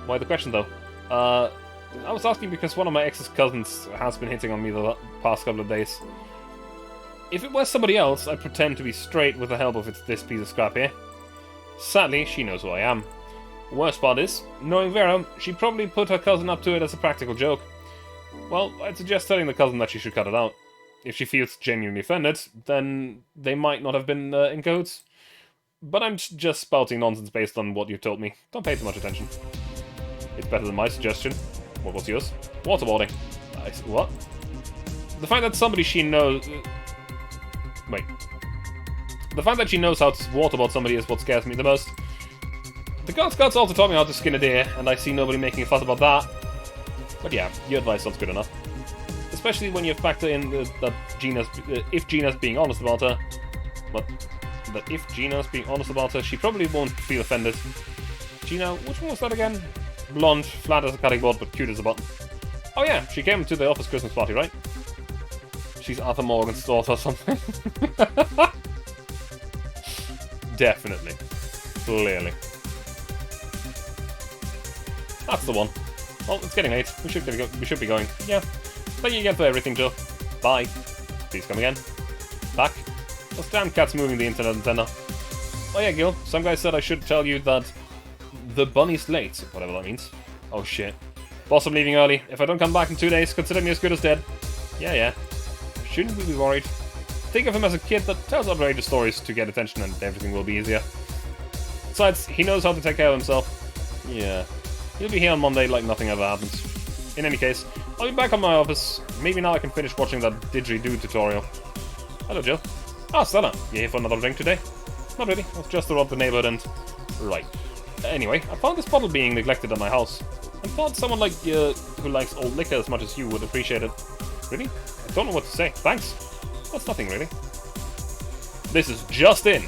Why the question, though? I was asking because one of my ex's cousins has been hitting on me the past couple of days. If it was somebody else, I'd pretend to be straight with the help of this piece of scrap here. Sadly, she knows who I am. The worst part is, knowing Vera, she probably put her cousin up to it as a practical joke. Well, I'd suggest telling the cousin that she should cut it out. If she feels genuinely offended, then they might not have been in cahoots. But I'm just spouting nonsense based on what you've told me. Don't pay too much attention. It's better than my suggestion. What was yours? Waterboarding. What? The fact that somebody she knows... Wait. The fact that she knows how to waterboard somebody is what scares me the most. The Girl Scouts also taught me how to skin a deer, and I see nobody making a fuss about that. But yeah, your advice sounds good enough. Especially when you factor in that Gina's... if Gina's being honest about her... But... That if Gina's being honest about her, she probably won't feel offended. Gina, which one was that again? Blonde, flat as a cutting board, but cute as a button. Oh yeah, she came to the office Christmas party, right? She's Arthur Morgan's daughter or something. Definitely. Clearly. That's the one. Well, it's getting late. We should be going. Yeah. Thank you again for everything, Joe. Bye. Please come again. Back. Those damn cats moving the internet antenna. Oh yeah, Gil. Some guy said I should tell you that the bunny's late, whatever that means. Oh shit. Boss, I'm leaving early. If I don't come back in 2 days, consider me as good as dead. Yeah. Shouldn't we be worried? Think of him as a kid that tells outrageous stories to get attention and everything will be easier. Besides, he knows how to take care of himself. Yeah. He'll be here on Monday like nothing ever happens. In any case, I'll be back on my office. Maybe now I can finish watching that didgeridoo tutorial. Hello, Jill. Ah, Stella, you here for another drink today? Not really, I was just around the neighborhood and... Right. Anyway, I found this bottle being neglected at my house. I thought someone like who likes old liquor as much as you would appreciate it. Really? I don't know what to say. Thanks. That's nothing, really. This is just in.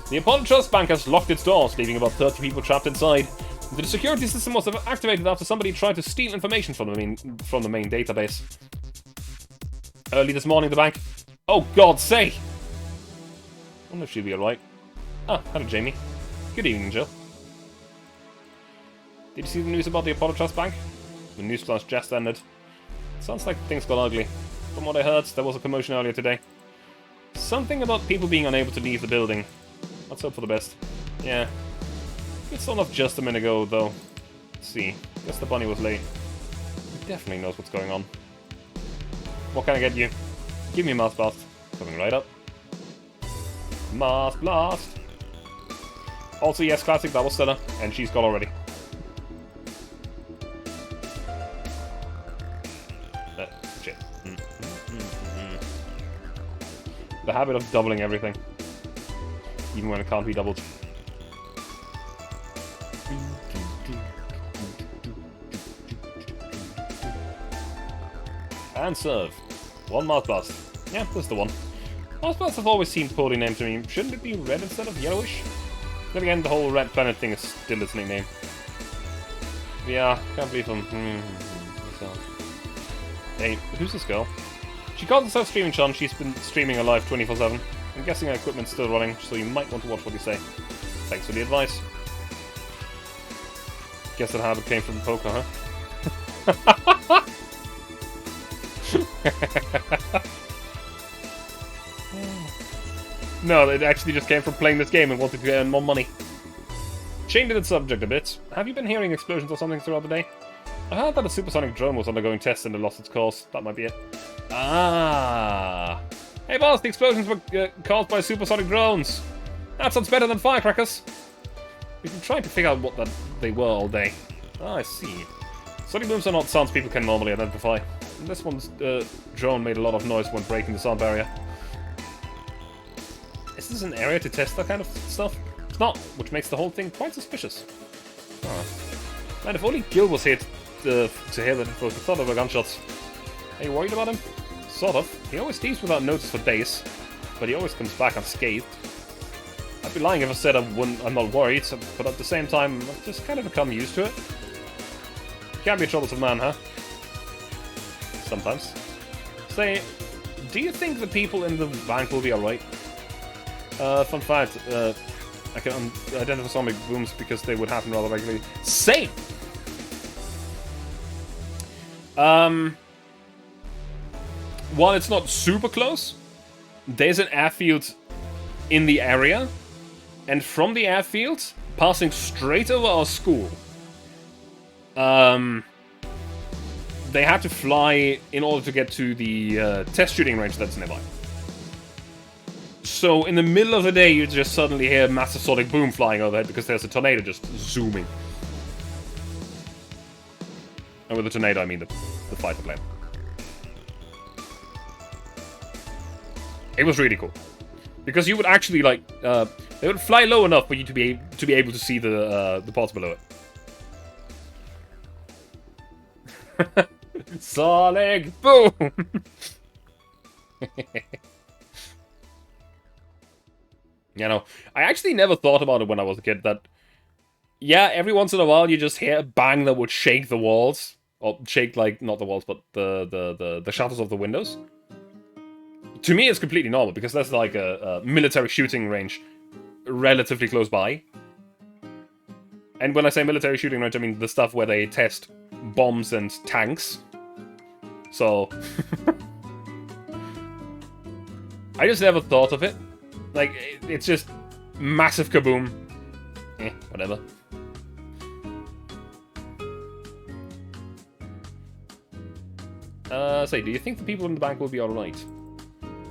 The Apollo Trust Bank has locked its doors, leaving about 30 people trapped inside. The security system was activated after somebody tried to steal information from the main database. Early this morning, the bank... Oh, God's sake! I wonder if she'll be alright. Ah, hello, Jamie. Good evening, Jill. Did you see the news about the Apollo Trust Bank? The news flash just ended. Sounds like things got ugly. From what I heard, there was a commotion earlier today. Something about people being unable to leave the building. Let's hope for the best. Yeah. It's still off just a minute ago, though. Let's see. Guess the bunny was late. He definitely knows what's going on. What can I get you? Give me a Mask Blast. Coming right up. Mask Blast! Also, yes, classic, that was Stella, and she's got already. Shit. The habit of doubling everything. Even when it can't be doubled. And serve. One Mask Blast. Yeah, that's the one. Mask Blasts have always seemed poorly named to me. Shouldn't it be red instead of yellowish? Then again, the whole Red Planet thing is still its nickname. Yeah, can't believe I'm... Hey, who's this girl? She calls herself Streaming Sean. She's been streaming her live 24/7. I'm guessing her equipment's still running, so you might want to watch what you say. Thanks for the advice. Guess that habit came from poker, huh? No, it actually just came from playing this game and wanting to earn more money. Changing the subject a bit, have you been hearing explosions or something throughout the day? I heard that a supersonic drone was undergoing tests and it lost its course. That might be it. Ah! Hey boss, the explosions were caused by supersonic drones! That sounds better than firecrackers! We've been trying to figure out what they were all day. Ah, I see. Sonic booms are not sounds people can normally identify. And this one's drone made a lot of noise when breaking the sound barrier. Is this an area to test that kind of stuff? It's not, which makes the whole thing quite suspicious. Huh. Man, if only Gil was here to hear the thought of our gunshots. Are you worried about him? Sort of. He always leaves without notice for days, but he always comes back unscathed. I'd be lying if I said I'm not worried, but at the same time, I've just kind of become used to it. Can't be a troublesome man, huh? Sometimes. Say, do you think the people in the bank will be alright? Fun fact, I can identify sonic booms because they would happen rather regularly. Same! While it's not super close, there's an airfield in the area, and from the airfield, passing straight over our school, they had to fly in order to get to the test shooting range that's nearby. So in the middle of the day, you just suddenly hear a massive sonic boom flying overhead because there's a tornado just zooming. And with the tornado, I mean the fighter plane. It was really cool. Because you would actually, like, they would fly low enough for you to be able to see the parts below it. Sonic boom! You know, I actually never thought about it when I was a kid that, yeah, every once in a while you just hear a bang that would shake the walls. Or shake, like, not the walls, but the shutters of the windows. To me, it's completely normal, because that's like a military shooting range relatively close by. And when I say military shooting range, I mean the stuff where they test bombs and tanks. So... I just never thought of it. Like, it's just massive kaboom. Whatever. Say, do you think the people in the bank will be alright?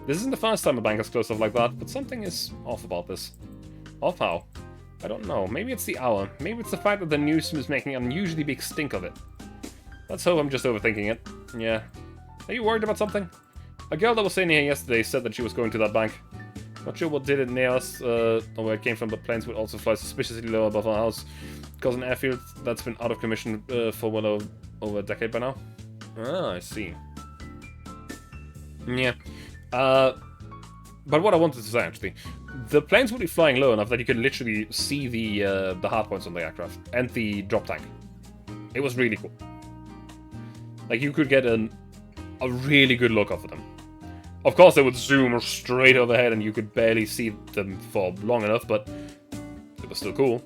This isn't the first time a bank has closed off like that, but something is off about this. Off how? I don't know. Maybe it's the hour. Maybe it's the fact that the news is making an unusually big stink of it. Let's hope I'm just overthinking it. Yeah. Are you worried about something? A girl that was staying here yesterday said that she was going to that bank. Not sure what did it near us, or where it came from, but planes would also fly suspiciously low above our house. Because an airfield that's been out of commission for well over a decade by now. Ah, I see. Yeah. But what I wanted to say, actually, the planes would be flying low enough that you could literally see the hardpoints on the aircraft and the drop tank. It was really cool. Like, you could get a really good look off of them. Of course, they would zoom straight overhead and you could barely see them for long enough, but it was still cool.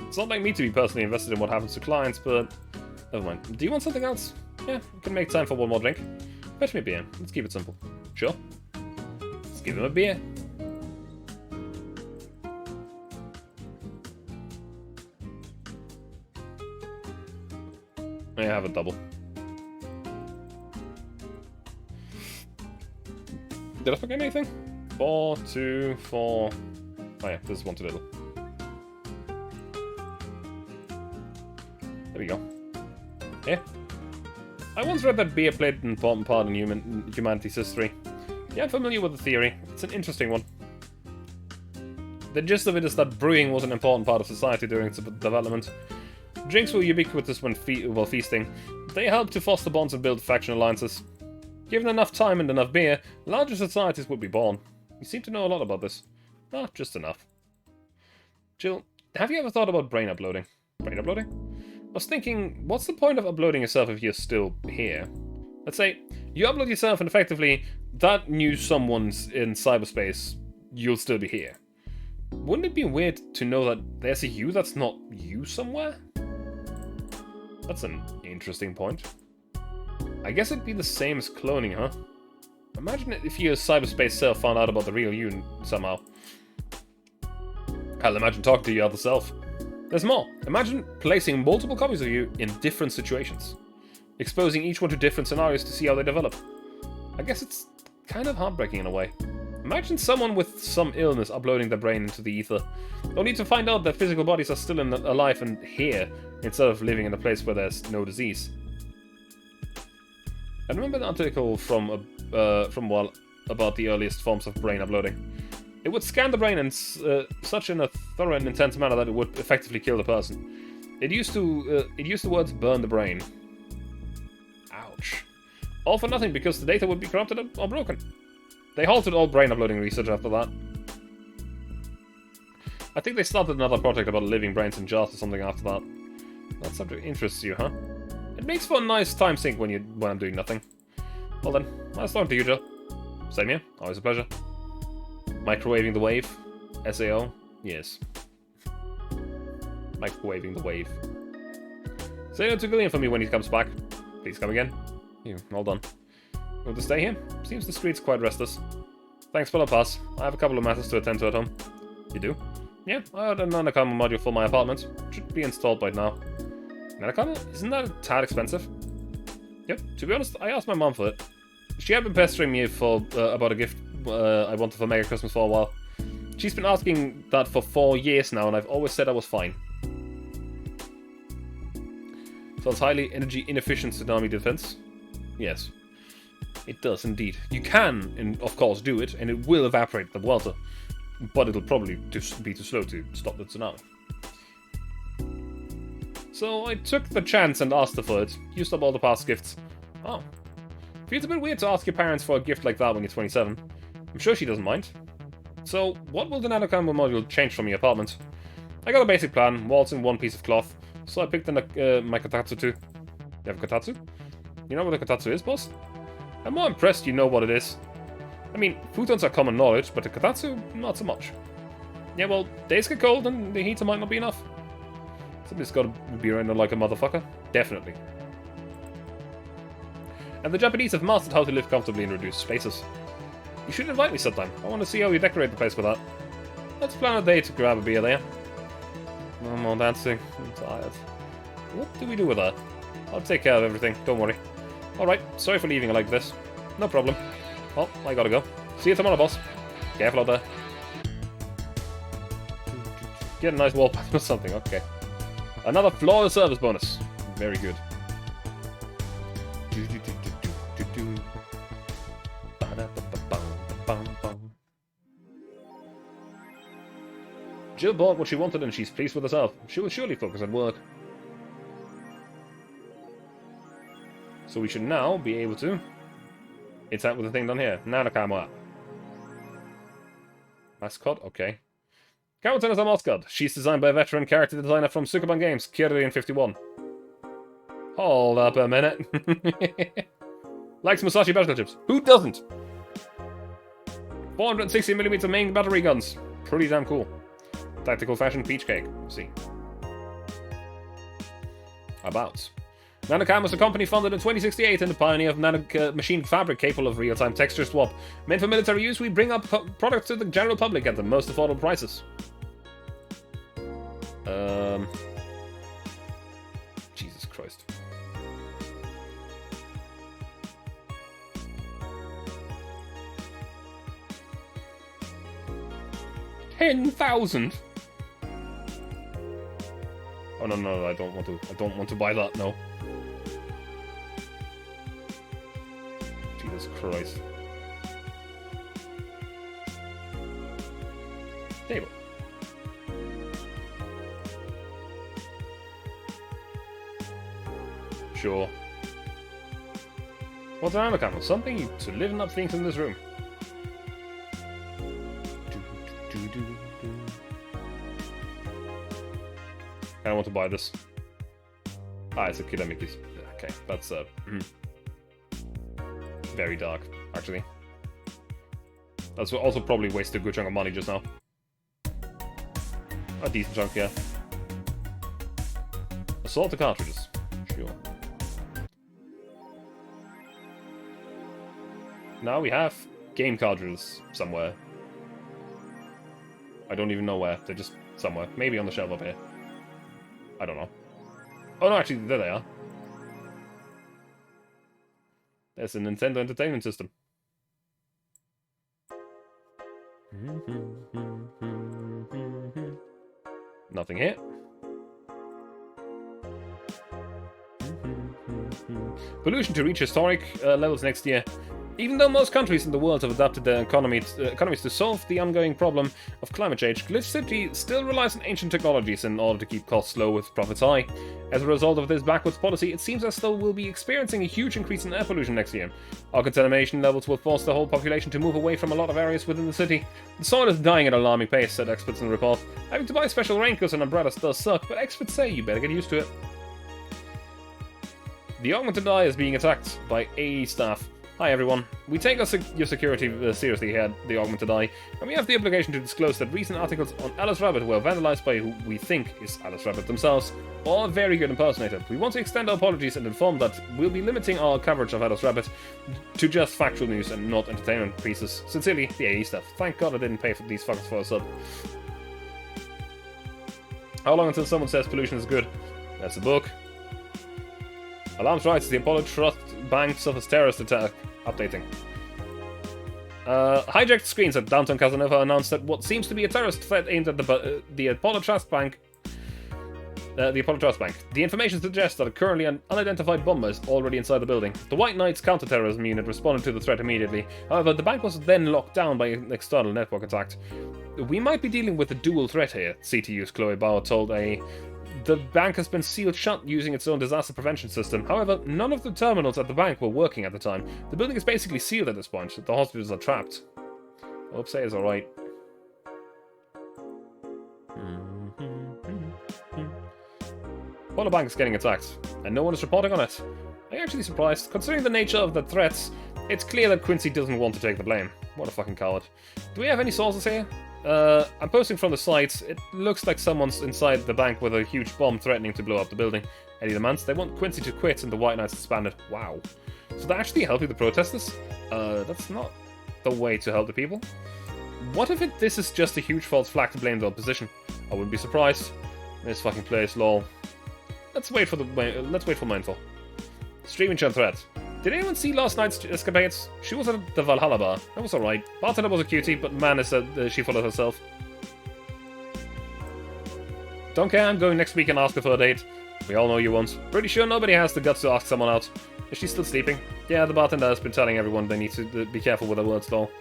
It's not like me to be personally invested in what happens to clients, but Never mind. Do you want something else? Yeah, we can make time for one more drink. Fetch me a beer. Let's keep it simple. Sure. Let's give him a beer. I have a double. Did I forget anything? 4, 2, 4... Oh yeah, this is one too little. There we go. Yeah. I once read that beer played an important part in humanity's history. Yeah, I'm familiar with the theory. It's an interesting one. The gist of it is that brewing was an important part of society during its development. Drinks were ubiquitous when while feasting. They helped to foster bonds and build faction alliances. Given enough time and enough beer, larger societies would be born. You seem to know a lot about this. Not just enough. Jill, have you ever thought about brain uploading? Brain uploading? I was thinking, what's the point of uploading yourself if you're still here? Let's say, you upload yourself and effectively, that new someone's in cyberspace, you'll still be here. Wouldn't it be weird to know that there's a you that's not you somewhere? That's an interesting point. I guess it'd be the same as cloning, huh? Imagine if your cyberspace self found out about the real you somehow. Hell, imagine talking to your other self. There's more. Imagine placing multiple copies of you in different situations. Exposing each one to different scenarios to see how they develop. I guess it's kind of heartbreaking in a way. Imagine someone with some illness uploading their brain into the ether, only to find out that physical bodies are still alive and here, instead of living in a place where there's no disease. I remember an article from about the earliest forms of brain uploading. It would scan the brain in such a thorough and intense manner that it would effectively kill the person. It used the words "burn the brain." Ouch. All for nothing because the data would be corrupted or broken. They halted all brain uploading research after that. I think they started another project about living brains in jars or something after that. That subject interests you, huh? It makes for a nice time sink when I'm doing nothing. Well then, nice talking to you, Joe. Same here, always a pleasure. Microwaving the wave? SAO? Yes. Microwaving the wave. Say no to Gillian for me when he comes back. Please come again. You, all done. You want to stay here? Seems the street's quite restless. Thanks for the pass. I have a couple of matters to attend to at home. You do? Yeah, I ordered an Nanocamera module for my apartment. Should be installed by now. Nanocamera? Isn't that a tad expensive? Yep, to be honest, I asked my mom for it. She had been pestering me about a gift I wanted for Mega Christmas for a while. She's been asking that for 4 years now, and I've always said I was fine. Sounds highly energy inefficient tsunami defense. Yes, it does indeed. You can, of course, do it, and it will evaporate the water, but it'll probably be too slow to stop the tsunami. So I took the chance and asked her for it. Used up all the past gifts. Oh. Feels a bit weird to ask your parents for a gift like that when you're 27. I'm sure she doesn't mind. So, what will the Nanocamera module change from your apartment? I got a basic plan, walls in one piece of cloth, so I picked my kotatsu too. You have a kotatsu? You know what a kotatsu is, boss? I'm more impressed you know what it is. I mean, futons are common knowledge, but a kotatsu, not so much. Yeah, well, days get cold and the heater might not be enough. Somebody's gotta be around like a motherfucker. Definitely. And the Japanese have mastered how to live comfortably in reduced spaces. You should invite me sometime. I want to see how you decorate the place with that. Let's plan a day to grab a beer there. No more dancing. I'm tired. What do we do with that? I'll take care of everything. Don't worry. Alright, sorry for leaving it like this. No problem. Well, I gotta go. See you tomorrow, boss. Careful out there. Get a nice wallpaper or something. Okay. Another flawless service bonus. Very good. Jill bought what she wanted and she's pleased with herself. She will surely focus on work. So we should now be able to interact with the thing down here. Nanocamera. Mascot? Okay. Cameron is a mascot. She's designed by a veteran character designer from Sukuban Games, Kirin51. Hold up a minute. Likes Musashi battle chips. Who doesn't? 460mm main battery guns. Pretty damn cool. Tactical fashion peach cake. Let's see. About. Nanocam was a company founded in 2068 and the pioneer of machine fabric capable of real-time texture swap. Meant for military use, we bring up products to the general public at the most affordable prices. Jesus Christ. $10,000. Oh no, I don't want to buy that, no. Jesus Christ. Table. Sure. What's an ammo? Something to liven up things in this room. I want to buy this. Ah, it's a Kiramikis. Okay, that's very dark, actually. That's also probably wasted a good chunk of money just now. A decent chunk, yeah. Assault the cartridges. Sure. Now we have game cartridges somewhere. I don't even know where. They're just somewhere. Maybe on the shelf up here. I don't know. Oh no, actually, there they are. There's a Nintendo Entertainment System. Nothing here. Pollution to reach historic levels next year. Even though most countries in the world have adapted their economies to solve the ongoing problem of climate change, Glitch City still relies on ancient technologies in order to keep costs low with profits high. As a result of this backwards policy, it seems as though we'll be experiencing a huge increase in air pollution next year. Our contamination levels will force the whole population to move away from a lot of areas within the city. The soil is dying at an alarming pace, said experts in the report. Having to buy special raincoats and umbrellas does suck, but experts say you better get used to it. The augmented eye is being attacked by AE staff. Hi everyone. We take your security seriously here at the Augmented Eye, and we have the obligation to disclose that recent articles on Alice Rabbit were vandalized by who we think is Alice Rabbit themselves, or a very good impersonator. We want to extend our apologies and inform that we'll be limiting our coverage of Alice Rabbit to just factual news and not entertainment pieces. Sincerely, the AE staff. Thank God I didn't pay for these fuckers for a sub. How long until someone says pollution is good? That's a book. Alarms writes the Apollo Trust Bank suffers terrorist attack. Updating. Hijacked screens at downtown Casanova announced that what seems to be a terrorist threat aimed at the Apollo Trust Bank. The information suggests that a currently unidentified bomber is already inside the building. The White Knights counterterrorism unit responded to the threat immediately. However, the bank was then locked down by an external network attack. We might be dealing with a dual threat here, CTU's Chloe Bauer told A. The bank has been sealed shut using its own disaster prevention system. However, none of the terminals at the bank were working at the time. The building is basically sealed at this point. The hospitals are trapped. I hope say is alright. Apollo Bank is getting attacked, and no one is reporting on it. I'm actually surprised. Considering the nature of the threats, it's clear that Quincy doesn't want to take the blame. What a fucking coward. Do we have any sources here? I'm posting from the site. It looks like someone's inside the bank with a huge bomb threatening to blow up the building. Any demands? They want Quincy to quit and the White Knights disbanded. Wow. So they're actually helping the protesters? That's not the way to help the people. What if this is just a huge false flag to blame the opposition? I wouldn't be surprised. This fucking place, lol. Let's wait for mindful. Streaming chat threat. Did anyone see last night's escapades? She was at the Valhalla bar. That was alright. Bartender was a cutie, but man is she full of herself. Don't care, I'm going next week and ask her for a date. We all know you won't. Pretty sure nobody has the guts to ask someone out. Is she still sleeping? Yeah, the bartender has been telling everyone they need to be careful with their words, though.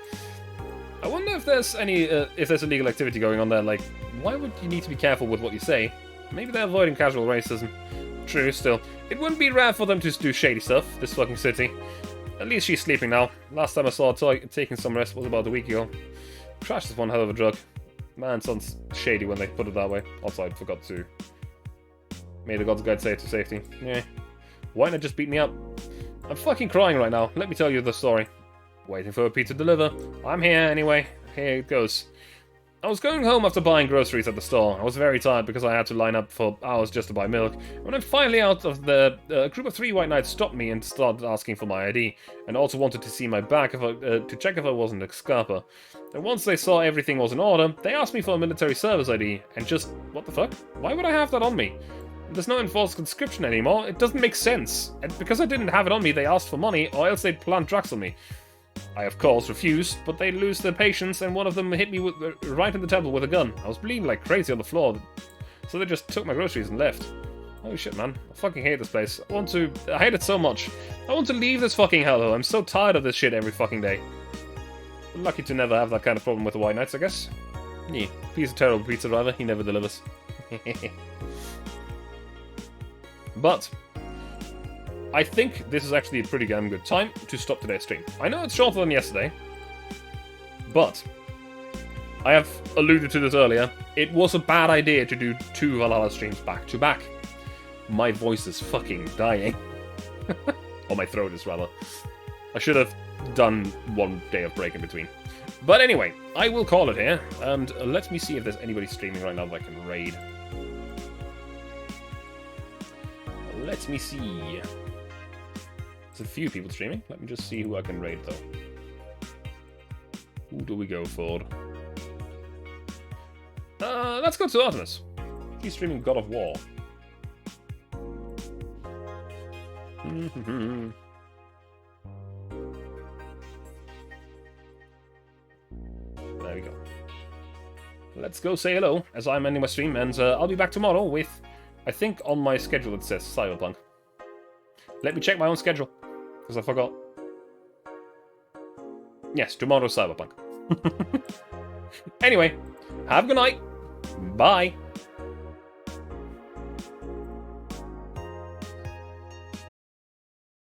I wonder if there's illegal activity going on there. Like, why would you need to be careful with what you say? Maybe they're avoiding casual racism. True, still. It wouldn't be rare for them to do shady stuff, this fucking city. At least she's sleeping now. Last time I saw her taking some rest was about a week ago. Trash is one hell of a drug. Man, sounds shady when they put it that way. Also, I forgot to... May the gods guide safe to safety. Yeah. Why not just beat me up? I'm fucking crying right now. Let me tell you the story. Waiting for a pizza to deliver. I'm here anyway. Here it goes. I was going home after buying groceries at the store. I was very tired because I had to line up for hours just to buy milk. When I'm finally out of the group of 3 white knights stopped me and started asking for my ID, and also wanted to see my bag to check if I wasn't a scalper. And once they saw everything was in order, they asked me for a military service ID, and just, what the fuck? Why would I have that on me? There's no enforced conscription anymore. It doesn't make sense. And because I didn't have it on me, they asked for money, or else they'd plant drugs on me. I, of course, refused, but they lose their patience, and one of them hit me right in the temple with a gun. I was bleeding like crazy on the floor, so they just took my groceries and left. Holy shit, man. I fucking hate this place. I hate it so much. I want to leave this fucking hellhole. I'm so tired of this shit every fucking day. Lucky to never have that kind of problem with the White Knights, I guess. Yeah, he's a terrible pizza driver. He never delivers. But I think this is actually a pretty damn good time to stop today's stream. I know it's shorter than yesterday, but I have alluded to this earlier. It was a bad idea to do 2 Valhalla streams back to back. My voice is fucking dying. Or my throat is, rather. I should have done 1 day of break in between. But anyway, I will call it here, and let me see if there's anybody streaming right now that I can raid. Let me see. There's a few people streaming. Let me just see who I can raid, though. Who do we go for? Let's go to Artemis. He's streaming God of War. There we go. Let's go say hello, as I'm ending my stream, and I'll be back tomorrow with, I think on my schedule it says Cyberpunk. Let me check my own schedule, because I forgot. Yes, tomorrow's Cyberpunk. Anyway, have a good night. Bye.